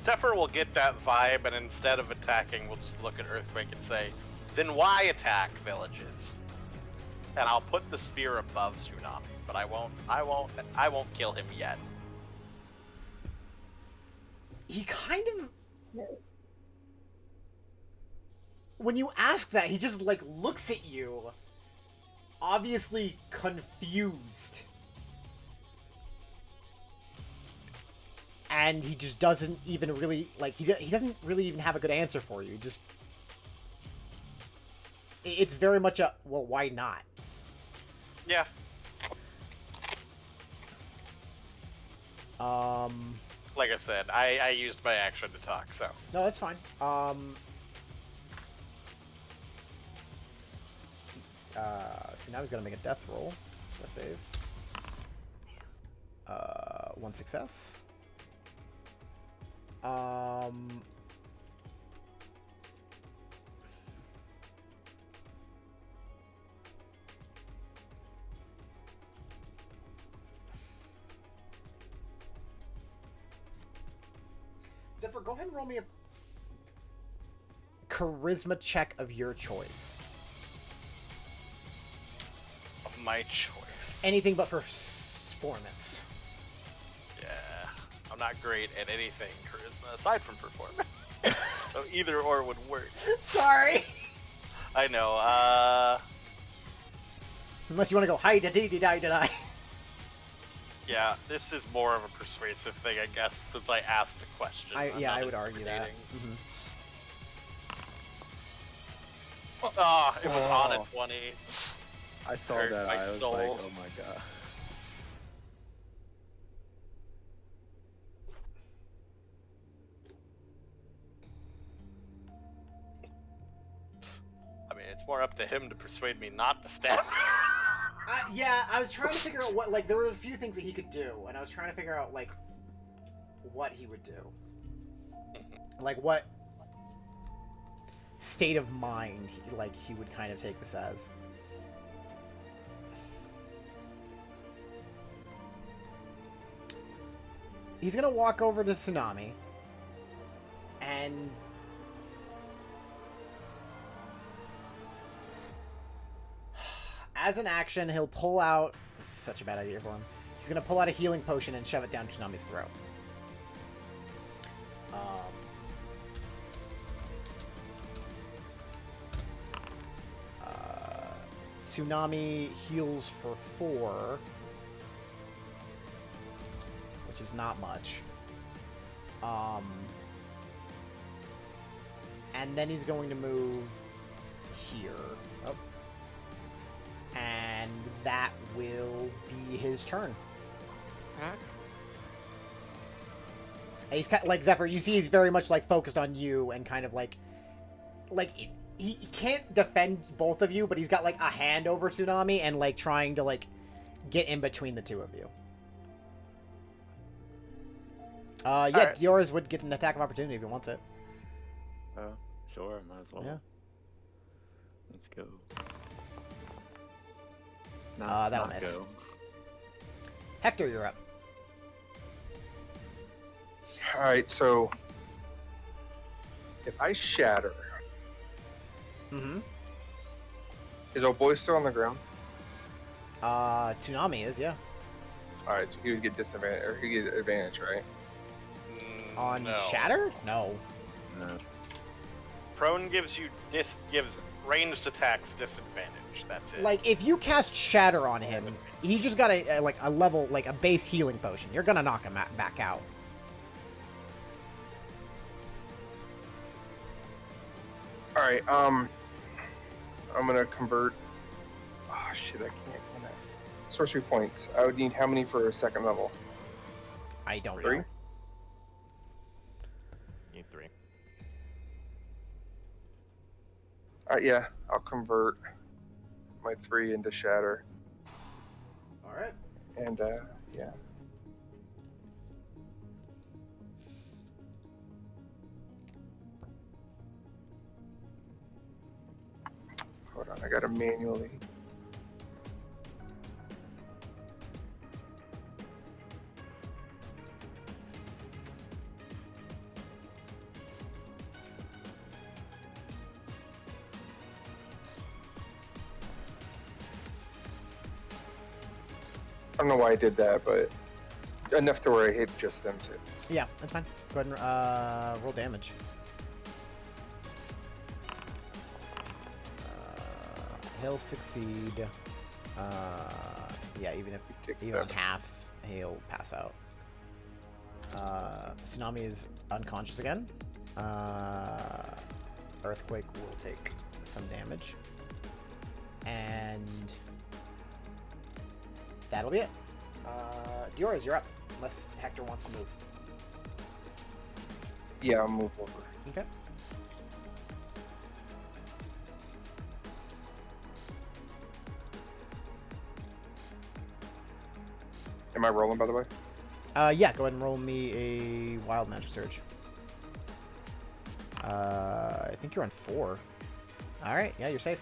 Zephyr will get that vibe, and instead of attacking, we'll just look at Earthquake and say, then why attack villages? And I'll put the spear above Tsunami, but I won't kill him yet. He kind of... When you ask that, he just, like, looks at you, obviously confused. And he just doesn't even really, like, he doesn't really even have a good answer for you. Just... It's very much a, well, why not? Yeah. Like I said, I used my action to talk, so. No, that's fine. So now he's gonna make a death roll. A save. 1 success. Zephyr, go ahead and roll me a charisma check of your choice. Of my choice. Anything but performance. Yeah. I'm not great at anything charisma aside from performance. So either or would work. Sorry. I know. Unless you want to go hi da dee dee die da. Yeah, this is more of a persuasive thing, I guess, since I asked the question. I would argue that. Mm-hmm. Oh, it was on at 20. I saw Hurt that. my I was soul. like, oh my god. I mean, it's more up to him to persuade me not to stab. Yeah, I was trying to figure out what, like, there were a few things that he could do, and I was trying to figure out, like, what he would do. Like, what state of mind, he would kind of take this as. He's gonna walk over to Tsunami, and as an action, he'll pull out... This is such a bad idea for him. He's going to pull out a healing potion and shove it down Tsunami's throat. Tsunami heals for 4, which is not much. And then he's going to move here. Oh. And that will be his turn. And he's kind of, like, Zephyr, you see he's very much, like, focused on you and kind of, like he can't defend both of you, but he's got, like, a hand over Tsunami and, like, trying to, like, get in between the two of you. Yeah, right. Diora's would get an attack of opportunity if he wants it. Oh, sure, might as well. Yeah. Let's go. That'll miss. Hector, you're up. Alright, so if I shatter, Mm-hmm. is old boy still on the ground? Tsunami is, yeah. Alright, so he would get disadvantage, or he get advantage, right? On No. Shatter? No. No. Prone gives ranged attacks disadvantage. That's it. Like, if you cast Shatter on him, he just got a level, like, a base healing potion. You're gonna knock him back out. Alright, I'm gonna convert. Oh shit, I can't. Sorcery points. I would need how many for a second level? I don't 3? know. Need 3. Yeah, I'll convert my 3 into shatter. Alright. And, yeah. Hold on, I gotta manually. don't know why I did that, but enough to where I hit just them two. Yeah, that's fine. Go ahead and roll damage. He'll succeed. Yeah, even Takes on 7. half, he'll pass out. Tsunami is unconscious again. Earthquake will take some damage. And that'll be it. Dioras, you're up. Unless Hector wants to move. Yeah, I'll move over. Okay. Am I rolling, by the way? Yeah, go ahead and roll me a wild magic surge. I think you're on 4. Alright, yeah, you're safe.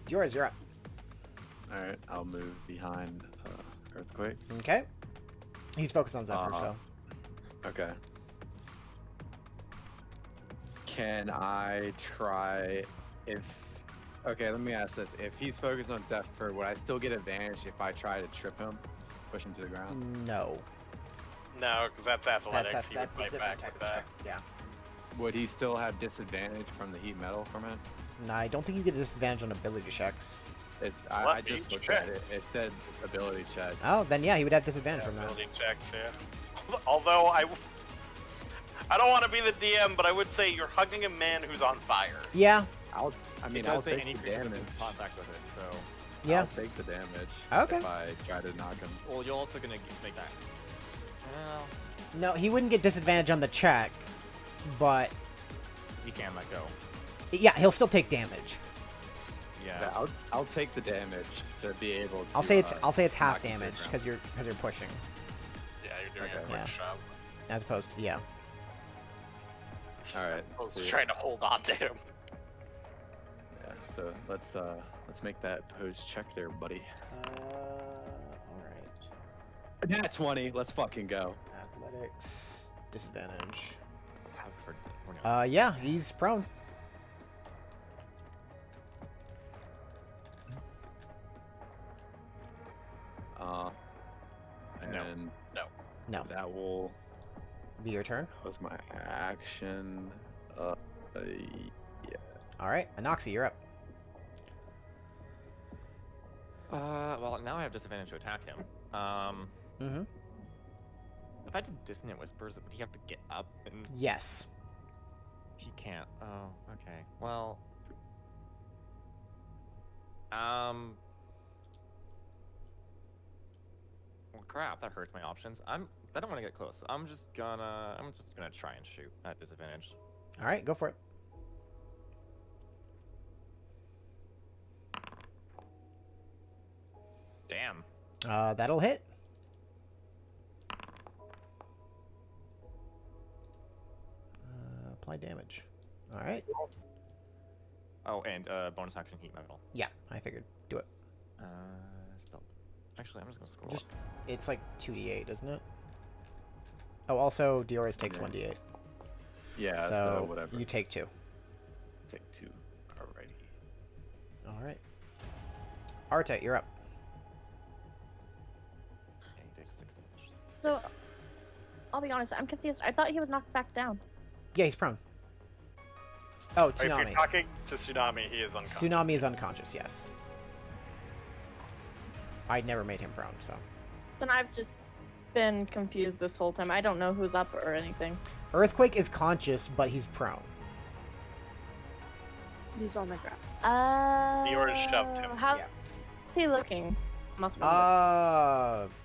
Yours, you're up. Alright, I'll move behind Earthquake. Okay. He's focused on Zephyr, so. Okay. Can I try if... Okay, let me ask this. If he's focused on Zephyr, would I still get advantage if I try to trip him? Push him to the ground? No. No, because that's athletics. That's he would a fight different back type with of that. check. Yeah. Would he still have disadvantage from the heat metal from it? No, I don't think you get a disadvantage on ability checks. I What? just You looked check. at it. It said ability checks. Oh, then yeah, he would have disadvantage from that. Ability checks, yeah. Although I don't want to be the DM, but I would say you're hugging a man who's on fire. Yeah. I'll It I'll does say take any the creature damage. within contact with it, so... Yeah. I'll take the damage. Okay. If I try to knock him. Well, you're also gonna make that. Well, No, he wouldn't get disadvantage on the check, but he can let go. yeah, he'll still take damage. Yeah. Yeah, I'll take the damage to be able to. I'll say it's half knock him to the damage ground. because you're pushing, Yeah, you're doing Okay. a quick Yeah. shove. as opposed to yeah. All right. Opposed to so- trying to hold on to him. Yeah, so let's make that pose check there, buddy. All right. Nat 20. Let's fucking go. Athletics disadvantage. We're gonna- Yeah, he's prone. And No. No, that will be your turn. was my action. Yeah. All right, Anoxie, you're up. Well, now I have disadvantage to attack him. Mm-hmm. If I did Dissonant Whispers, would he have to get up? And Yes. he can't. Oh, okay. Well... Well, crap, that hurts my options. I don't want to get close. I'm just gonna try and shoot at disadvantage. All right, go for it. Damn. That'll hit. Apply damage. All right. Oh, and bonus action heat metal. Yeah, I figured. Do it. Spelled. Actually, I'm just gonna scroll Just- up. It's like 2d8, isn't it? Oh, also, Dioris takes Yeah. 1d8. Yeah. so whatever. you take 2. Take 2. Alrighty. All right. Arte, you're up. Yeah, he takes 6 damage. So, I'll be honest, I'm confused. I thought he was knocked back down. Yeah, he's prone. Oh, If you're Tsunami. talking to Tsunami, he is unconscious. Tsunami is unconscious, yes. I never made him prone, so. Then I've just been confused this whole time. I don't know who's up or anything. Earthquake is conscious, but he's prone. He's on the ground. Yours shoved him. How's Yeah. he looking? Must have been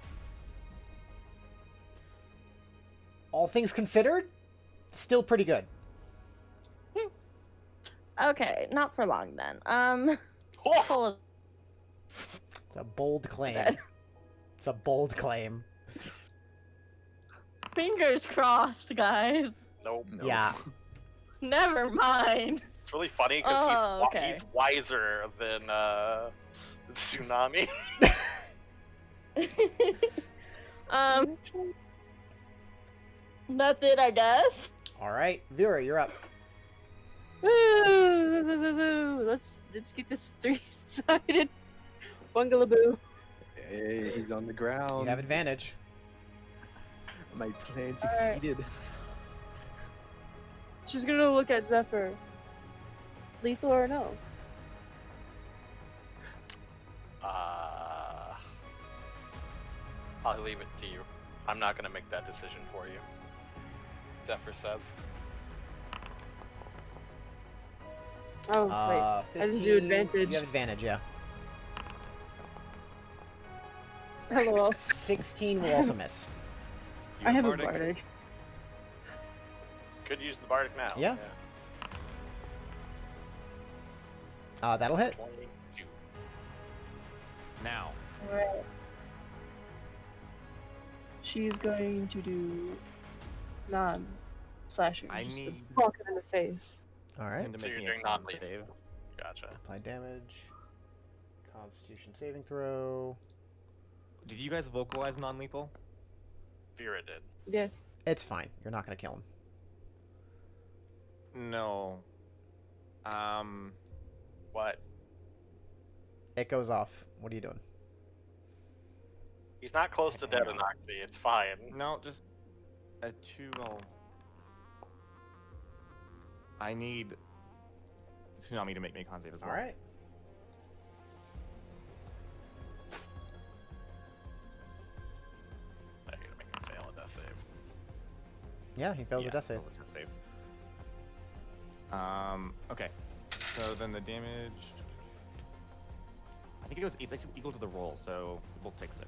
All things considered, still pretty good. good. Okay, not for long then. Oh! Full of It's a bold claim. dead. It's a bold claim. Fingers crossed, guys. Nope. Nope. Yeah. Never mind. It's really funny because Oh, okay. he's wiser than Tsunami. That's it, I guess. All right, Vera, you're up. Woo! Let's get this 3-sided bungaloo. Hey, he's on the ground. You have advantage. My plan Alright. succeeded. She's gonna look at Zephyr. Lethal or no? I'll leave it to you. I'm not gonna make that decision for you. Zephyr says. Oh, wait. I didn't do 15 advantage. You have advantage, yeah. LOL. 16 will also miss. You I have a Bardic? bardic. Could use the bardic now. Yeah. That'll hit. 22. Now. Alright. She's going to do non-slashing. I just to need- bonk him in the face. All right. To So make you're me doing a con non-lethal. save. Gotcha. Apply damage. Constitution saving throw. Did you guys vocalize non-lethal? Vera did. Yes. It's fine. You're not gonna kill him. No. What? It goes off. What are you doing? He's not close to dead, Anoxy. It's fine. No, just a 2 roll. I need Tsunami to make me a con save as well. All right. I gotta make him fail a death save. Yeah, he fails Yeah, a death save. failed a death save. Okay. So then the damage. I think it's actually equal to the roll, so we'll take 6.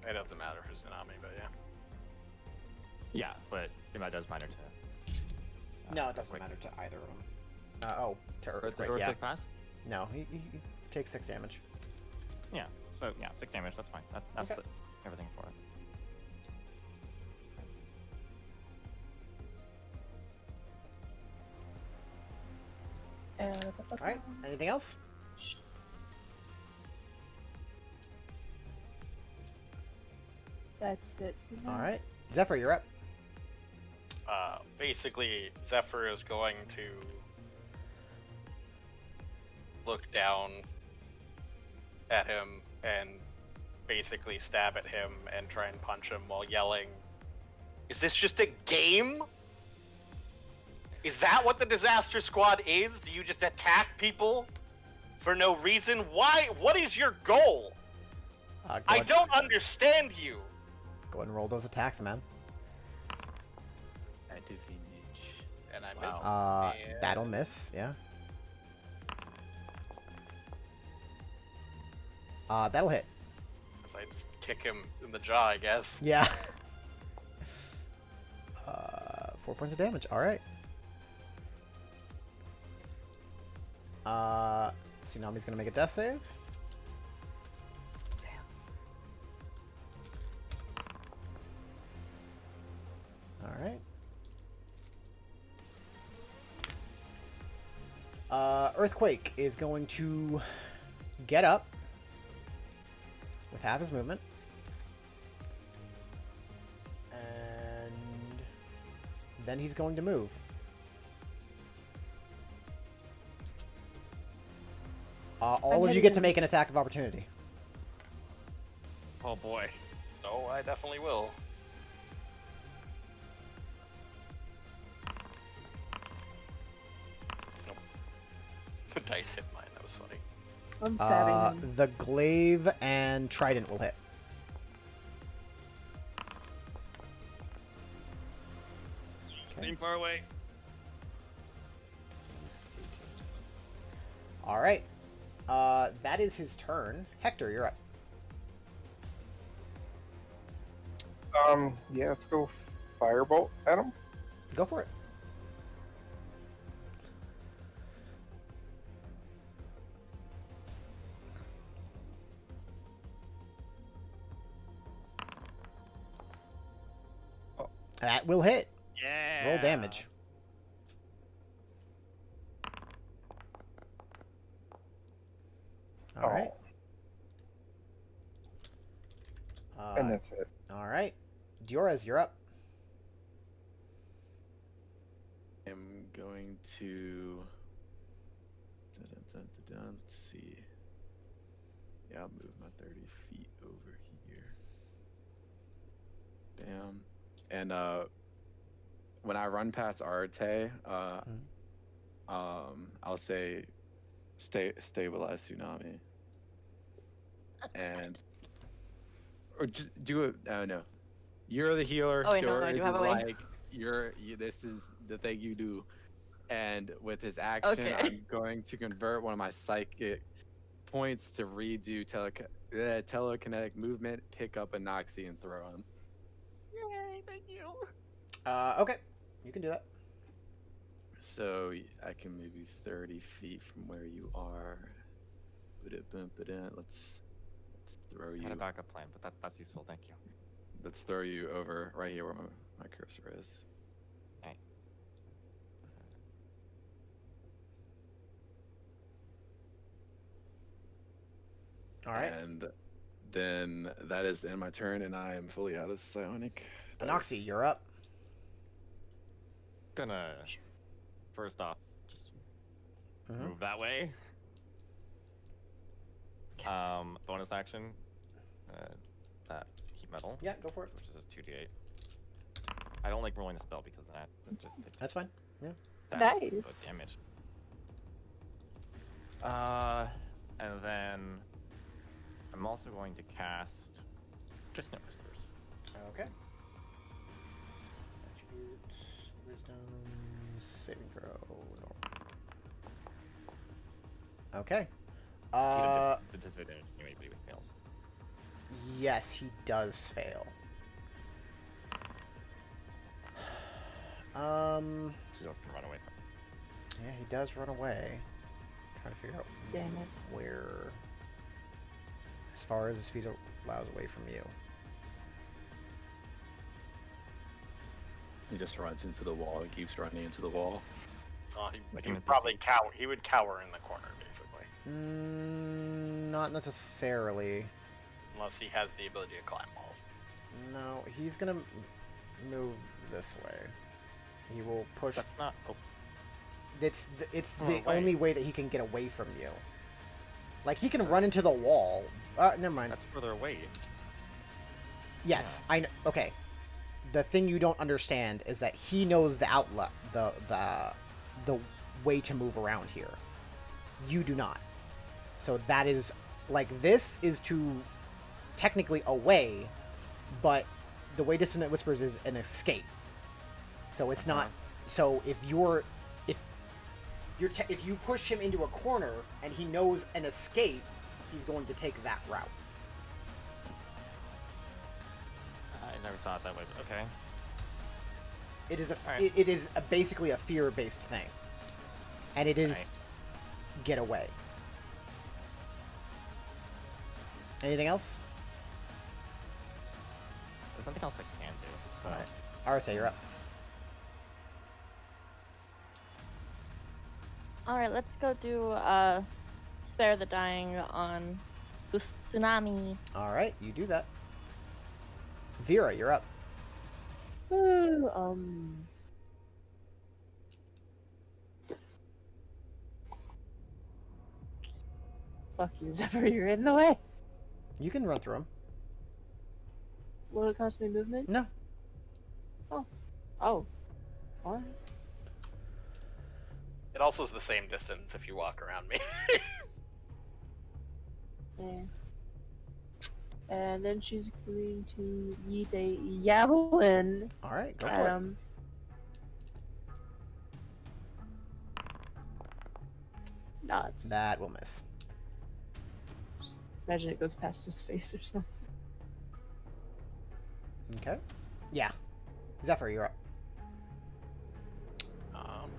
It doesn't matter for Tsunami, but yeah. Yeah, but that does matter to. No, it doesn't Earthquake. matter to either of them. To Does earthquake, the yeah. earthquake pass? No, he takes 6 damage. Yeah. So yeah, 6 damage. That's fine. That's Okay. everything for it. All right. Anything else? That's it. All right. Zephyr, you're up. Basically, Zephyr is going to look down at him and basically stab at him and try and punch him while yelling, "Is this just a game? Is that what the Disaster Squad is? Do you just attack people for no reason? Why? What is your goal? Go I ahead- don't understand you." Go ahead and roll those attacks, man. Advantage. And I Wow. miss. And That'll miss. Yeah. That'll hit. so I just kick him in the jaw, I guess. Yeah. 4 points of damage. All right. Tsunami's gonna make a death save. All right. Earthquake is going to get up with half his movement. And then he's going to move. All of you get to make an attack of opportunity. Oh boy. Oh, I definitely will. Nope. The dice hit mine. That was funny. I'm stabbing him. The glaive and trident will hit. Staying far away. All right. That is his turn. Hector, you're up. Yeah, let's go firebolt at him. Go for it. That will hit. Yeah. Roll damage. All right. And that's it. All right. Diorez, you're up. I'm going to. Let's see. Yeah, I'll move my 30 feet over here. Bam. And when I run past Arte, I'll say stabilize tsunami. And or just do it. I don't know. You're the healer. Oh, wait, no, I Doris do have is a way. like this is the thing you do. And with his action, Okay. I'm going to convert one of my psychic points to redo telekinetic movement, pick up a Noxie, and throw him. Yay, thank you. Okay, you can do that. So I can move you 30 feet from where you are. Let's throw I had a you. backup plan, but that's useful. Thank you. Let's throw you over right here where my cursor is. Okay. All right. And then that is the end of my turn, and I am fully out of psionic. Anoxie, you're up. Gonna first off just Mhm. move that way. Bonus action. That heat metal, Yeah, go for it. which is just 2d8. I don't like rolling the spell because of that. It just it That's fine. does Nice. the damage. And then I'm also going to cast just no whispers. Okay. Attributes, wisdom, saving throw, normal. Okay. Disadvantage anyway, but he fails. Yes, he does fail. So he's also gonna run away from. Yeah, he does run away. Trying to figure out Damn it. where, as far as the speed allows, away from you. He just runs into the wall and keeps running into the wall. He Like would an probably NPC. cower. He would cower in the corner, basically, Not necessarily. unless he has the ability to climb walls. No, he's gonna move this way. He will push. That's not. Oh, It's Oh, the right. only way that he can get away from you. Like he can run into the wall. Never mind. that's further away. Yes, I know. Okay. The thing you don't understand is that he knows the outlet, the way to move around here. You do not. So that is like this is to technically a way, but the way Dissonant Whispers is an escape. So it's not. So if you push him into a corner and he knows an escape, he's going to take that route. I never saw it that way, but okay. It is Alright. it is basically a fear-based thing, and it is Alright. get away. Anything else? There's something else I can do. So. Alright. Arte, you're up. Alright, let's go do Spare the Dying on Tsunami. All right, you do that. Vera, you're up. Ooh, fuck you, Zephyr, you're in the way. You can run through them. Will it cost me movement? No. Oh. What? It also is the same distance if you walk around me. Yeah. And then she's going to yeet a javelin. All right, go for it. Not. That will miss. Imagine it goes past his face or something. Okay. Yeah. Zephyr, you're up. um,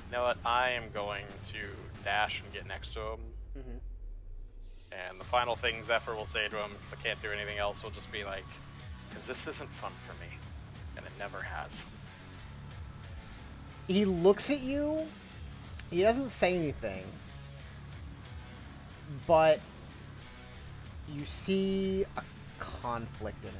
you know what? I am going to dash and get next to him. Mm-hmm. And the final thing Zephyr will say to him, because I can't do anything else, will just be like, because this isn't fun for me. And it never has. He looks at you. He doesn't say anything. but you see a conflict in it.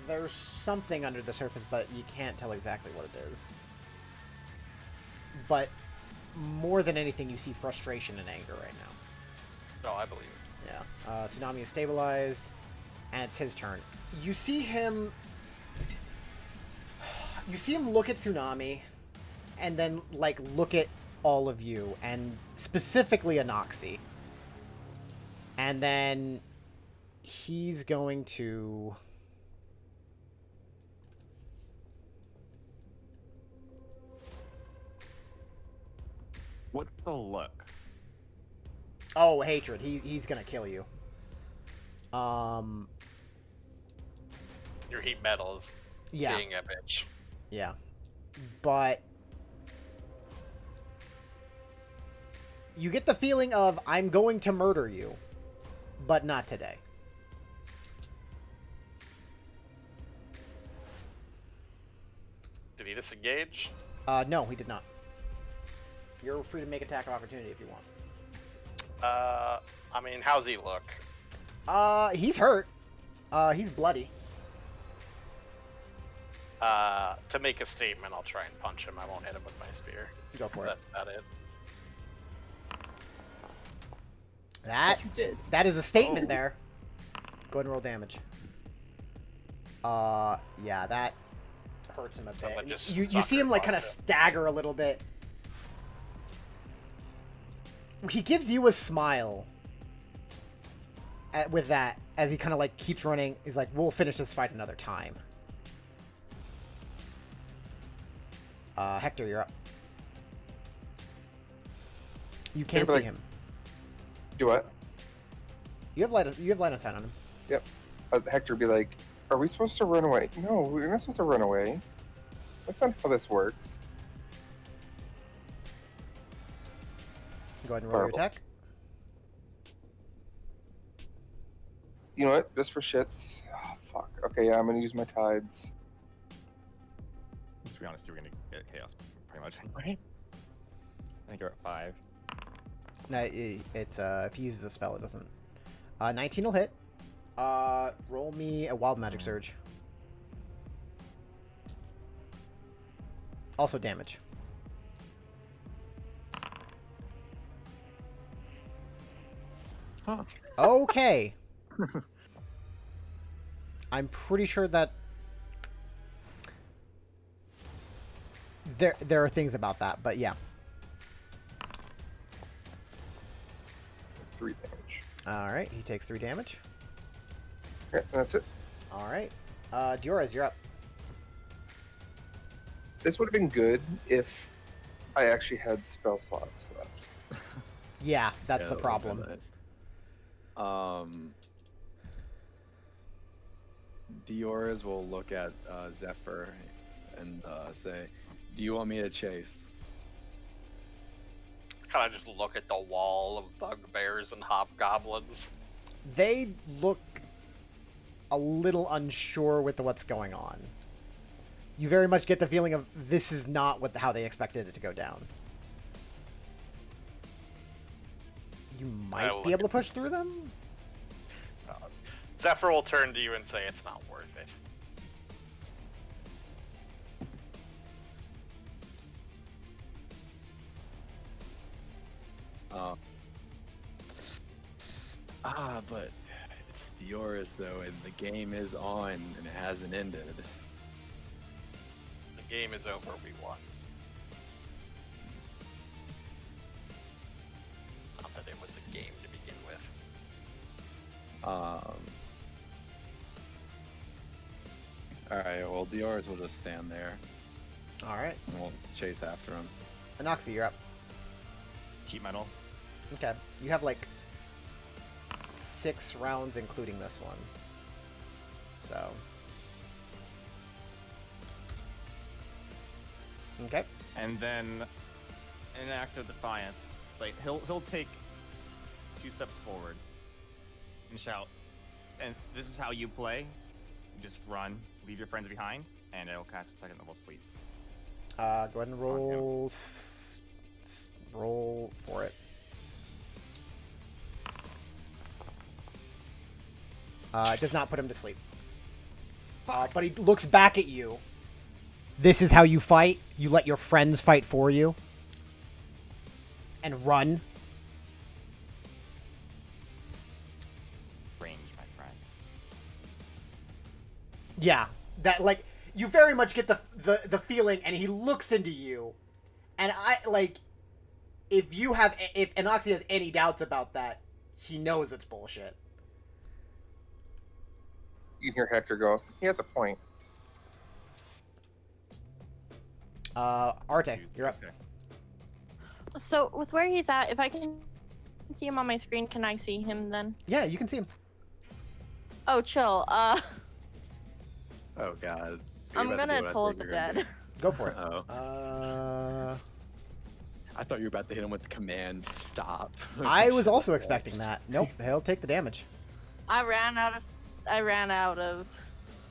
There's something under the surface, but you can't tell exactly what it is. But more than anything, you see frustration and anger right now. No, I believe it. Yeah. Tsunami is stabilized, and it's his turn. You see him... You see him look at Tsunami, and then, like, look at all of you, and specifically Anoxie. And then he's going to... What's the look? Oh, hatred. He's gonna kill you. Your heat metals Yeah. being a bitch. Yeah. But you get the feeling of, I'm going to murder you, but not today. Did he disengage? No, he did not. You're free to make attack of opportunity if you want. I mean, how's he look? He's hurt. He's bloody. To make a statement, I'll try and punch him. I won't hit him with my spear. Go for it. That's about it. That You did. That is a statement there. Go ahead and roll damage. Yeah, that hurts him a Sounds like bit. just You see him, like, kind of sucker stagger a little bit. He gives you a smile with that, as he kind of, like, keeps running. He's like, we'll finish this fight another time. Hector, you're up. You can't see like- him. Do what? You have line of sight on him. Hector be like, are we supposed to run away? No, we're not supposed to run away. That's not how this works. Go ahead and roll your Horrible. attack. You know what? Just for shits. Oh, fuck. Okay, yeah, I'm gonna use my tides. To be honest, you were gonna get chaos pretty much anyway. I think you're at 5. No, it's if he uses a spell, it doesn't. 19 will hit. Roll me a wild magic surge. Also damage. Huh. Okay. I'm pretty sure that there are things about that, but yeah. 3 damage. All right, he takes 3 damage. Okay, that's it. All right, Diorez, you're up. This would have been good if I actually had spell slots left. Yeah, that's Yeah, the that would've problem. been nice. Dior's will look at Zephyr and say, "Do you want me to chase?" Kind of just look at the wall of bugbears and hobgoblins. They look a little unsure with what's going on. You very much get the feeling of this is not how they expected it to go down. You might will be look able to push through them? Zephyr will turn to you and say it's not worth it. But it's Dior's though, and the game is on, and it hasn't ended. The game is over, we won. Not that it was a game to begin with. Alright, well, Dior's will just stand there, All right. and we'll chase after him. Anoxia, you're up. Keep metal. Okay. You have like 6 rounds, including this one. So. Okay. And then, in an act of defiance, like he'll take 2 steps forward and shout, and this is how you play. You just run, leave your friends behind, and it'll cast a second level sleep. Go ahead and roll. Roll for it. It does not put him to sleep. But he looks back at you. This is how you fight. You let your friends fight for you. And run. Range, my friend. Yeah, that like you very much get the feeling, and he looks into you, and I like if Anoxy has any doubts about that, he knows it's bullshit. You can hear Hector go, he has a point. Arte, you're up. Okay. So with where he's at, if I can see him on my screen, can I see him then? Yeah, you can see him. Oh, chill. Oh god. I'm gonna Toll of the Dead. Go for it. Oh. I thought you were about to hit him with the command stop. I was also expecting that. Nope, he'll take the damage. I ran out of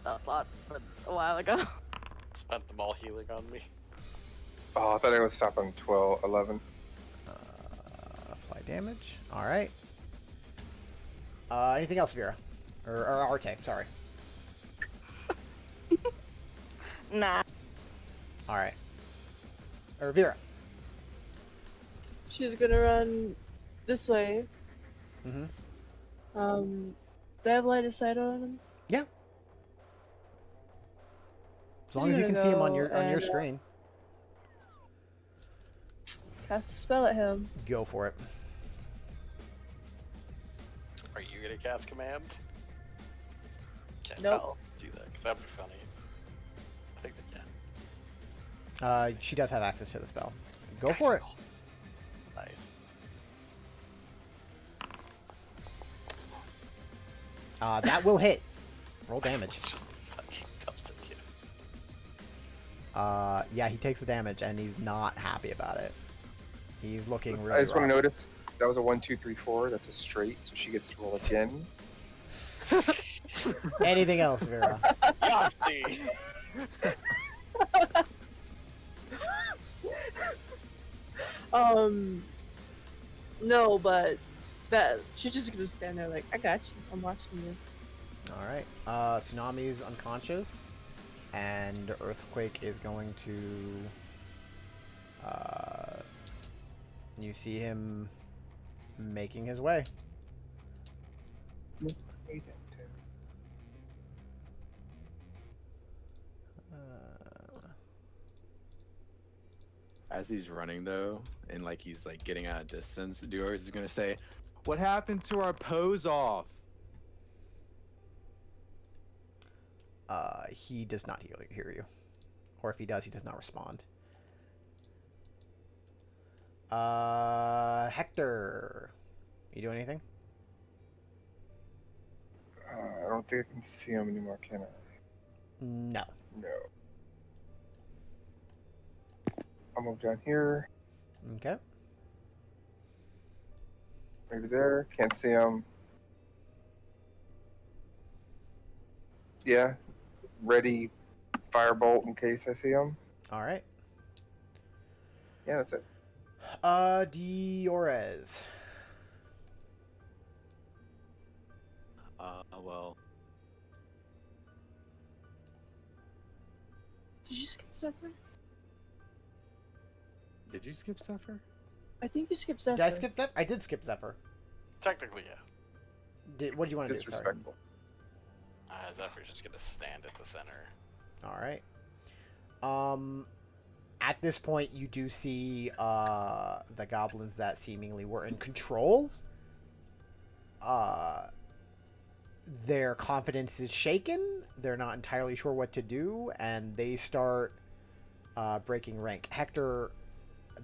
spell slots for a while ago. Spent them all healing on me. Oh, I thought I would stop on 12, 11. Apply damage. All right. Anything else, Vera? Or Arte, sorry. Nah. All right. Or Vera. She's gonna run this way. Mm-hmm. Do I have line of sight on him? Yeah. As long She's as you gonna can see him on go your and, screen. Cast a spell at him. Go for it. Are you gonna cast command? Can't Nope. do that because that'd be funny. I think they can. She does have access to the spell. Go for it. Nice. That will hit. Roll damage. Just fucking belted you. Yeah, he takes the damage, and he's not happy about it. He's looking really I just want to rough. notice that was a 1, 2, 3, 4. That's a straight, so she gets to roll again. Anything else, Vera? Yahtzee! No, but that she's just gonna stand there like, I got you. I'm watching you. All right. Tsunami's unconscious, and Earthquake is going to. You see him making his way. As he's running though, and like he's like getting out of distance, Duars is gonna say, "What happened to our pose off?" He does not hear you, or if he does, he does not respond. Hector, you do anything? I don't think I can see him anymore, can I? No. No. I'll move down here. Okay. Maybe there. Can't see him. Yeah. Ready. Firebolt in case I see him. All right. Yeah, that's it. Diorez. Well, Did you skip Zephyr? did you skip Zephyr? I think you skipped Zephyr. Did I skip Zephyr? I did skip Zephyr. Technically, yeah. What do you want to do? Sorry. Disrespectful. Zephyr's just gonna stand at the center. All right. At this point, you do see the goblins that seemingly were in control. Their confidence is shaken. They're not entirely sure what to do, and they start breaking rank. Hector,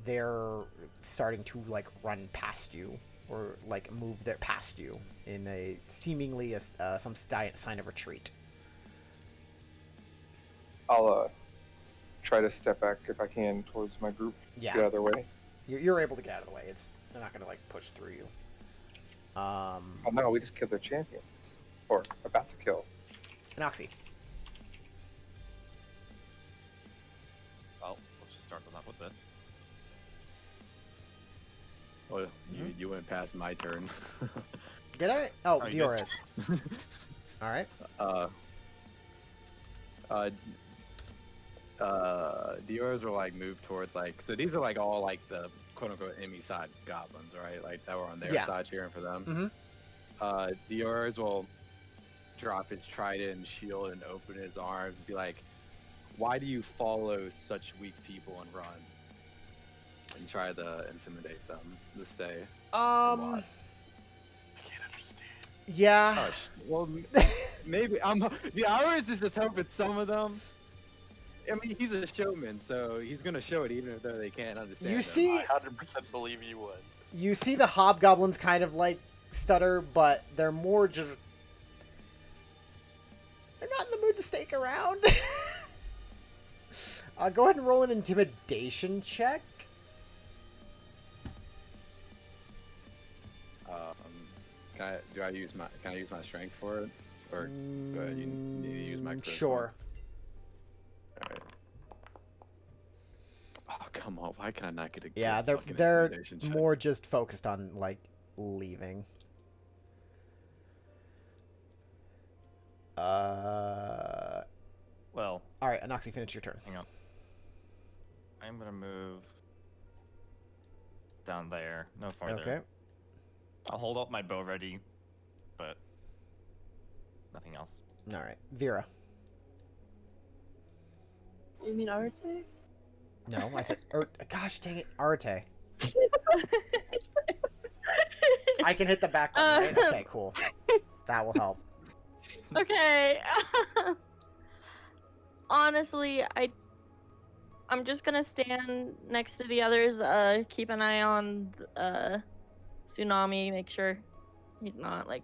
they're starting to like run past you, or like move past you in a seemingly some sign of retreat. I'll try to step back if I can towards my group. Yeah. Get out of their way. You're able to get out of the way. They're not gonna like push through you. Oh no, we just killed their champions. Or about to kill. Noxy. Well, let's this. Well, you went past my turn. Did I? Oh, Oh, you Dior did. is. All right. Dior's will like move towards like, so these are like all like the quote unquote enemy side goblins, right? Like that were on their Yeah. side cheering for them. Mhm. Dior's will drop his trident and shield and open his arms, be like, "Why do you follow such weak people and run?" And try to intimidate them to stay. and watch. I can't understand. Yeah. Oh, well, maybe the Iris is just hoping some of them. I mean, he's a showman, so he's gonna show it even if they can't understand. You him. see, I 100% believe you would. you see the hobgoblins kind of like stutter, but they're more just. They're not in the mood to stake around. Go ahead and roll an intimidation check. Can I use my strength for it, or do I need to use my charisma? Sure. Alright. Oh come on! Why can I not get a Yeah, good fucking they're intimidation check? more just focused on like leaving. Well, All right, Anoxi, finish your turn. hang on. I'm gonna move down there, no farther. Okay. I'll hold up my bow ready, but nothing else. All right, Vera. You mean Arte? No, I said. Gosh, dang it, Arte. I can hit the back button, right? Okay, cool. That will help. Okay. Honestly, I'm just gonna stand next to the others, keep an eye on Tsunami, make sure he's not like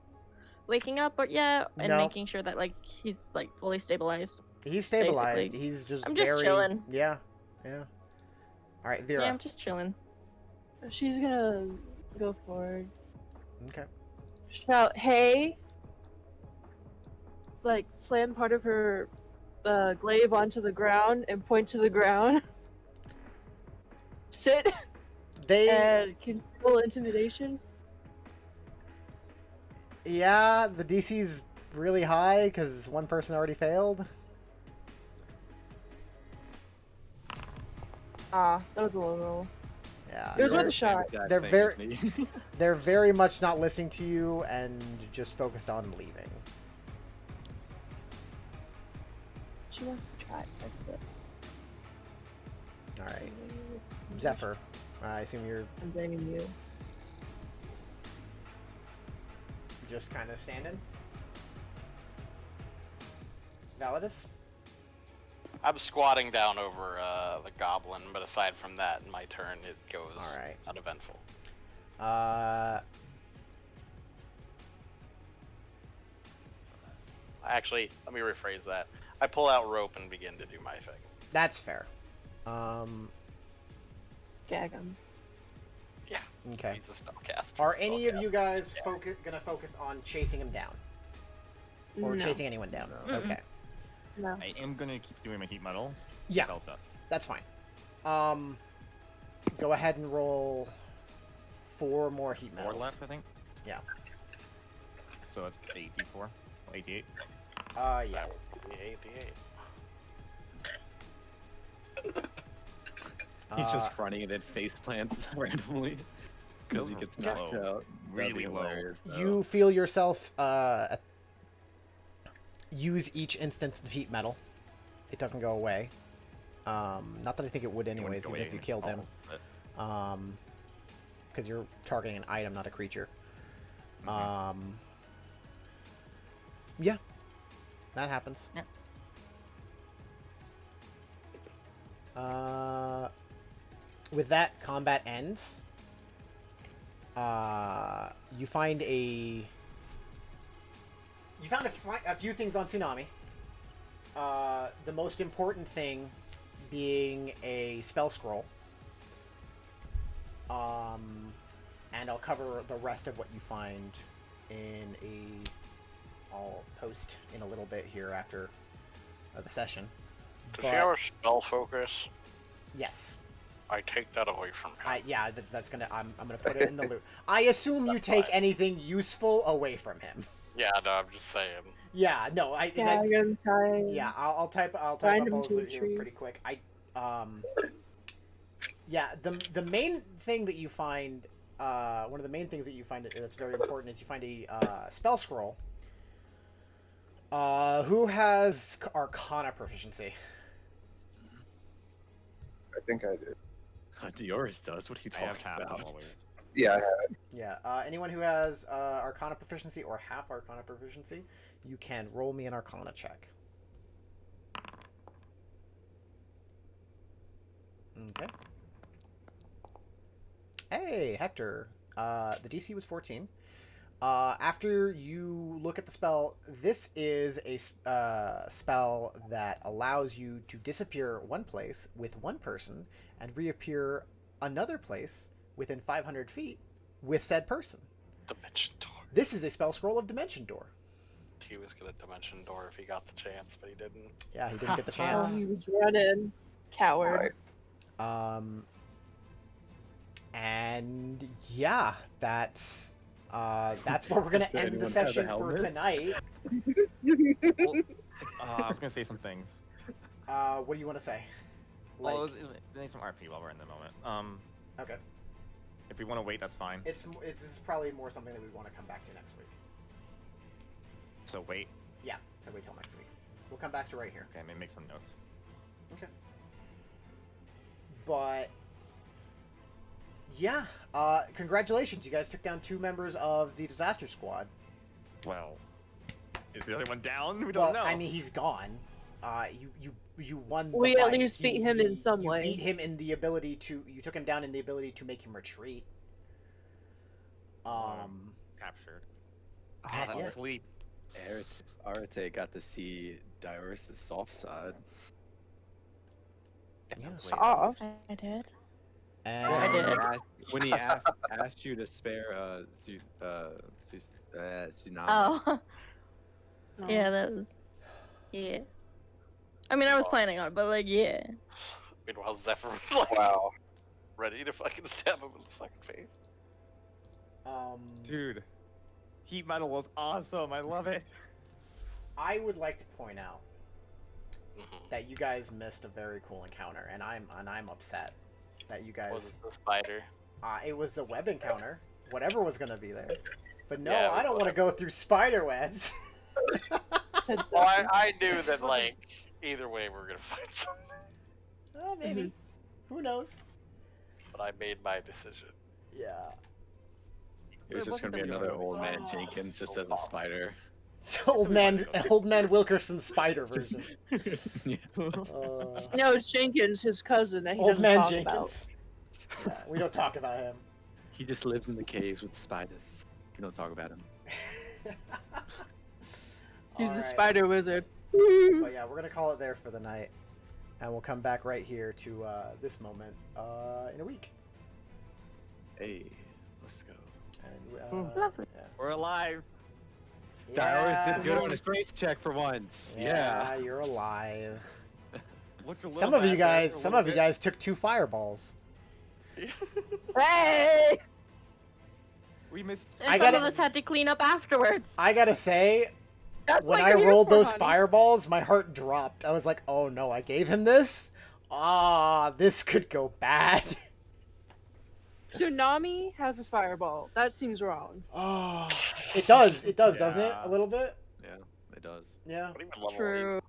waking up or yet, and No. making sure that like he's like fully stabilized. He's stabilized. Basically. He's just. I'm just very... chilling. Yeah. Yeah. All right, Vera. Yeah, I'm just chilling. She's gonna go forward. Okay. Shout, hey! Like, slam part of her glaive onto the ground and point to the ground. Sit They. and control intimidation. Yeah, the DC's really high because one person already failed. Ah, that was a low roll. Yeah. It was they're- worth a shot. They're They're very much not listening to you and just focused on leaving. She wants to try. That's it. All right, Zephyr. I assume you're I'm blaming you. just kind of standing. Validus. I'm squatting down over the goblin, but aside from that, in my turn, it goes All right. uneventful. Actually, let me rephrase that. I pull out rope and begin to do my thing. That's fair. Gag him. Yeah. Okay. He's a spellcaster. Are any of you guys gonna focus on chasing him down, or No. chasing anyone down? Mm-mm. Okay. No. I am gonna keep doing my heat metal. Yeah, Tell stuff. that's fine. Go ahead and roll 4 more heat Four metals. left, I think. Yeah. So that's 8d4, 88. Yeah. That would be 88. He's just running and then face plants randomly because he Those gets are knocked low. out. That'd be Really low. hilarious, though. You feel yourself use each instance of heat metal. It doesn't go away. Not that I think it would It wouldn't anyways, go even away if you in killed him. calls, but Because you're targeting an item, not a creature. Yeah, that happens. Yeah. With that, combat ends. You find a few things on Tsunami. The most important thing being a spell scroll. And I'll cover the rest of what you find I'll post in a little bit here after the session. Does But- she have a spell focus? Yes. I take that away from him. Yeah, that's gonna. I'm gonna put it in the loop. I assume you take anything useful away from him. Yeah, no, I'm just saying. Yeah, no, Yeah, that's, I'm tired. yeah. I'll type Find up him all to those a here tree. pretty quick. Yeah, the main thing that you find, one of the main things that you find that's very important is you find a spell scroll. Who has Arcana proficiency? I think I did. Dioris does. What are you I have talking half about? always. Yeah, Yeah. Anyone who has Arcana proficiency or half Arcana proficiency, you can roll me an Arcana check. Okay. Hey, Hector. The DC was 14. After you look at the spell, this is a spell that allows you to disappear one place with one person and reappear another place within 500 feet with said person. Dimension Door. This is a spell scroll of Dimension Door. He was gonna Dimension Door if he got the chance, but he didn't. Yeah, he didn't get the Oh, chance. he was running. Coward. Right. And yeah, that's where we're gonna Does end anyone the have a session for helmet? tonight. Well, I was gonna say some things. What do you want to say? Well, it needs some RP while we're in the moment. Okay. If we want to wait, that's fine. It's probably more something that we want to come back to next week. So wait. Yeah, so wait till next week. We'll come back to right here. Okay, maybe make some notes. Okay. But yeah, congratulations! You guys took down 2 members of the disaster squad. Well, is the other one down? We Well, don't know. I mean, he's gone. You won. The We at fight. least beat him in some you way. beat him in the ability to. You took him down in the ability to make him retreat. Captured. Yeah. That's sleep. Arate got to see Dioris' soft side. Yeah. Soft. I did. And I did. When he asked you to spare Tsunami. Oh. Yeah, that was. Yeah. I mean, I was planning on it, but like, yeah. Meanwhile, Zephyr was like Wow. ready to fucking stab him in the fucking face. Dude, heat metal was awesome. I love it. I would like to point out Mhm. that you guys missed a very cool encounter, and I'm upset that you Was guys. it the spider? It was the web encounter, whatever was gonna be there. But no, Yeah, it I was don't want to go through spider webs. Said Well, I knew that like either way we're gonna find something, Oh, maybe. Who knows? but I made my decision. Yeah. It was just gonna be another old man Jenkins just as a spider. Old man Wilkerson spider version. Yeah. No, it's Jenkins, his cousin that he Old doesn't man talk Jenkins. Yeah, we don't talk about him. He just lives in the caves with the spiders. We don't talk about him. about. He's a Alright. spider wizard. But yeah, we're gonna call it there for the night, and we'll come back right here to this moment in a week. Hey, let's go. And, Lovely. Yeah. We're alive. Dioris Yeah. did good on a strength check for once. Yeah. You're alive. Looked a little Some of you bad there guys, for a some little of you bit. guys took 2 fireballs. Hey! We missed. And I some gotta- of us had to clean up afterwards. I gotta say, That's when what I you're here rolled for, those honey. fireballs, my heart dropped. I was like, "Oh no, I gave him this. Ah, this could go bad." Tsunami has a fireball. That seems wrong. Oh, it does, doesn't it? Yeah. A little bit. Yeah, it does. Yeah. What even level True. are you?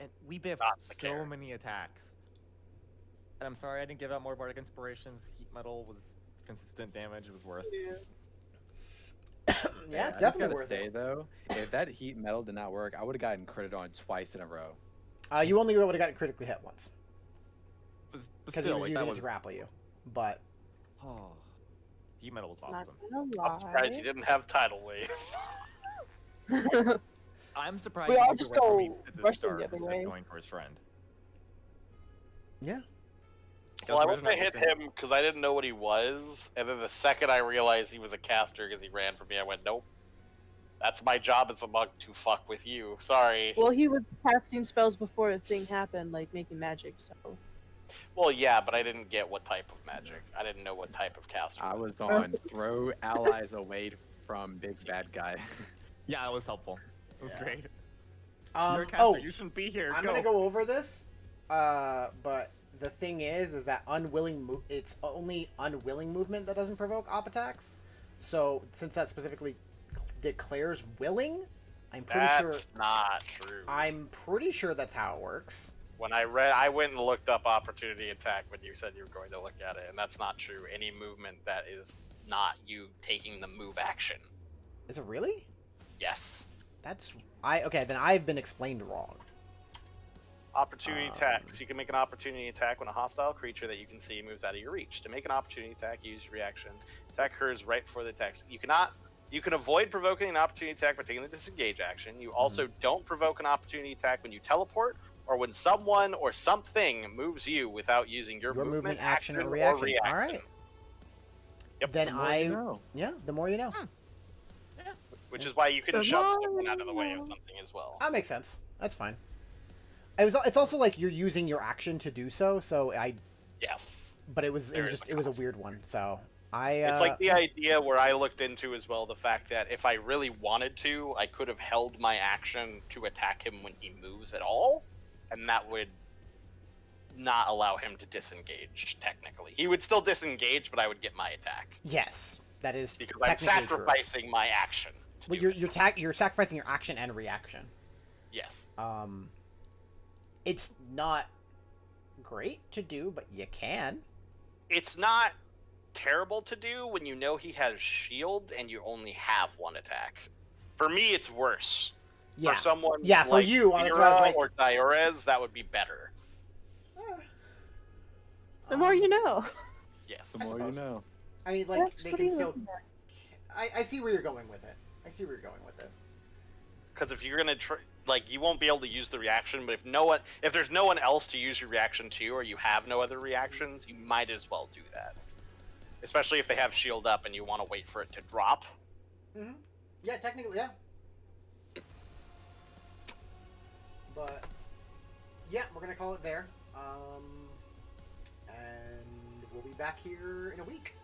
And we biffed Not the so care. many attacks. And I'm sorry I didn't give out more bardic inspirations. Heat metal was consistent damage. It was worth. Yeah, it's I just definitely gotta worth say it. though, if that heat metal did not work, I would have gotten critted on twice in a row. You only would have gotten critically hit once But because he still, was like, using that it to was. grapple you. But Oh, heat metal was Not awesome. gonna I'm surprised he lie. didn't have tidal wave. I'm surprised. We he all went just the way we go did at the rushing start the other instead way. of going for his friend. yeah, Well, I Because wasn't gonna hit originally him because I didn't know what he was, and then the second I realized he was a caster because he ran from me, I went, "Nope, that's my job as a monk to fuck with you." Sorry. Well, he was casting spells before the thing happened, like making magic, so. Well, yeah, but I didn't get what type of magic. I didn't know what type of caster. I was on throw allies away from big bad guy. Yeah, it was helpful. It was Yeah. great. You're a caster. Oh, You shouldn't be here. I'm go. gonna go over this, but the thing is that it's only unwilling movement that doesn't provoke op attacks. So since that specifically declares willing, I'm pretty sure. That's not true. I'm pretty sure that's how it works. When I went and looked up opportunity attack when you said you were going to look at it, and that's not true. Any movement that is not you taking the move action. Is it really? Yes. Okay, then I've been explained wrong. Opportunity attacks. You can make an opportunity attack when a hostile creature that you can see moves out of your reach. To make an opportunity attack, use your reaction. Attack occurs right before the attack. You can avoid provoking an opportunity attack by taking the disengage action. You also don't provoke an opportunity attack when you teleport or when someone or something moves you without using your movement, action, or reaction. All right. Yep. Then The more you know. yeah, the more you know. Which is why you can The shove more someone out of the way you of know. something as well. That makes sense. That's fine. It's also like you're using your action to do so. Yes. But it was There is just a it was a cost. weird one. So I. It's like the idea where I looked into as well the fact that if I really wanted to, I could have held my action to attack him when he moves at all, and that would not allow him to disengage. Technically, he would still disengage, but I would get my attack Yes, that is because I'm technically true. sacrificing my action. to Well, do you're it. sacrificing your action and reaction. Yes. It's not great to do, but you can. It's not terrible to do when you know he has shield and you only have one attack. For me, it's worse. Yeah. For someone Yeah, for like you, that's what I was Mira like- or Diorez, that would be better. The more you know. Yes. The more you know. I mean, like That's they what can are you still. looking at? I see where you're going with it. Because if you're gonna you won't be able to use the reaction. But if there's no one else to use your reaction to, or you have no other reactions, you might as well do that. Especially if they have shield up and you want to wait for it to drop. Mm-hmm. Yeah, technically, yeah. But yeah, we're gonna call it there. And we'll be back here in a week.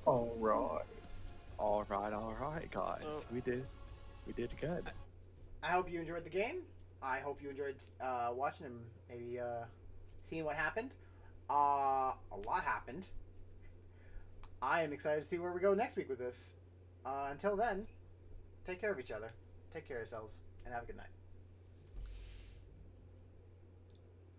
All right. All right, guys. We did good. I hope you enjoyed the game. I hope you enjoyed watching and maybe seeing what happened. A lot happened. I am excited to see where we go next week with this. Until then, take care of each other, take care of yourselves, and have a good night.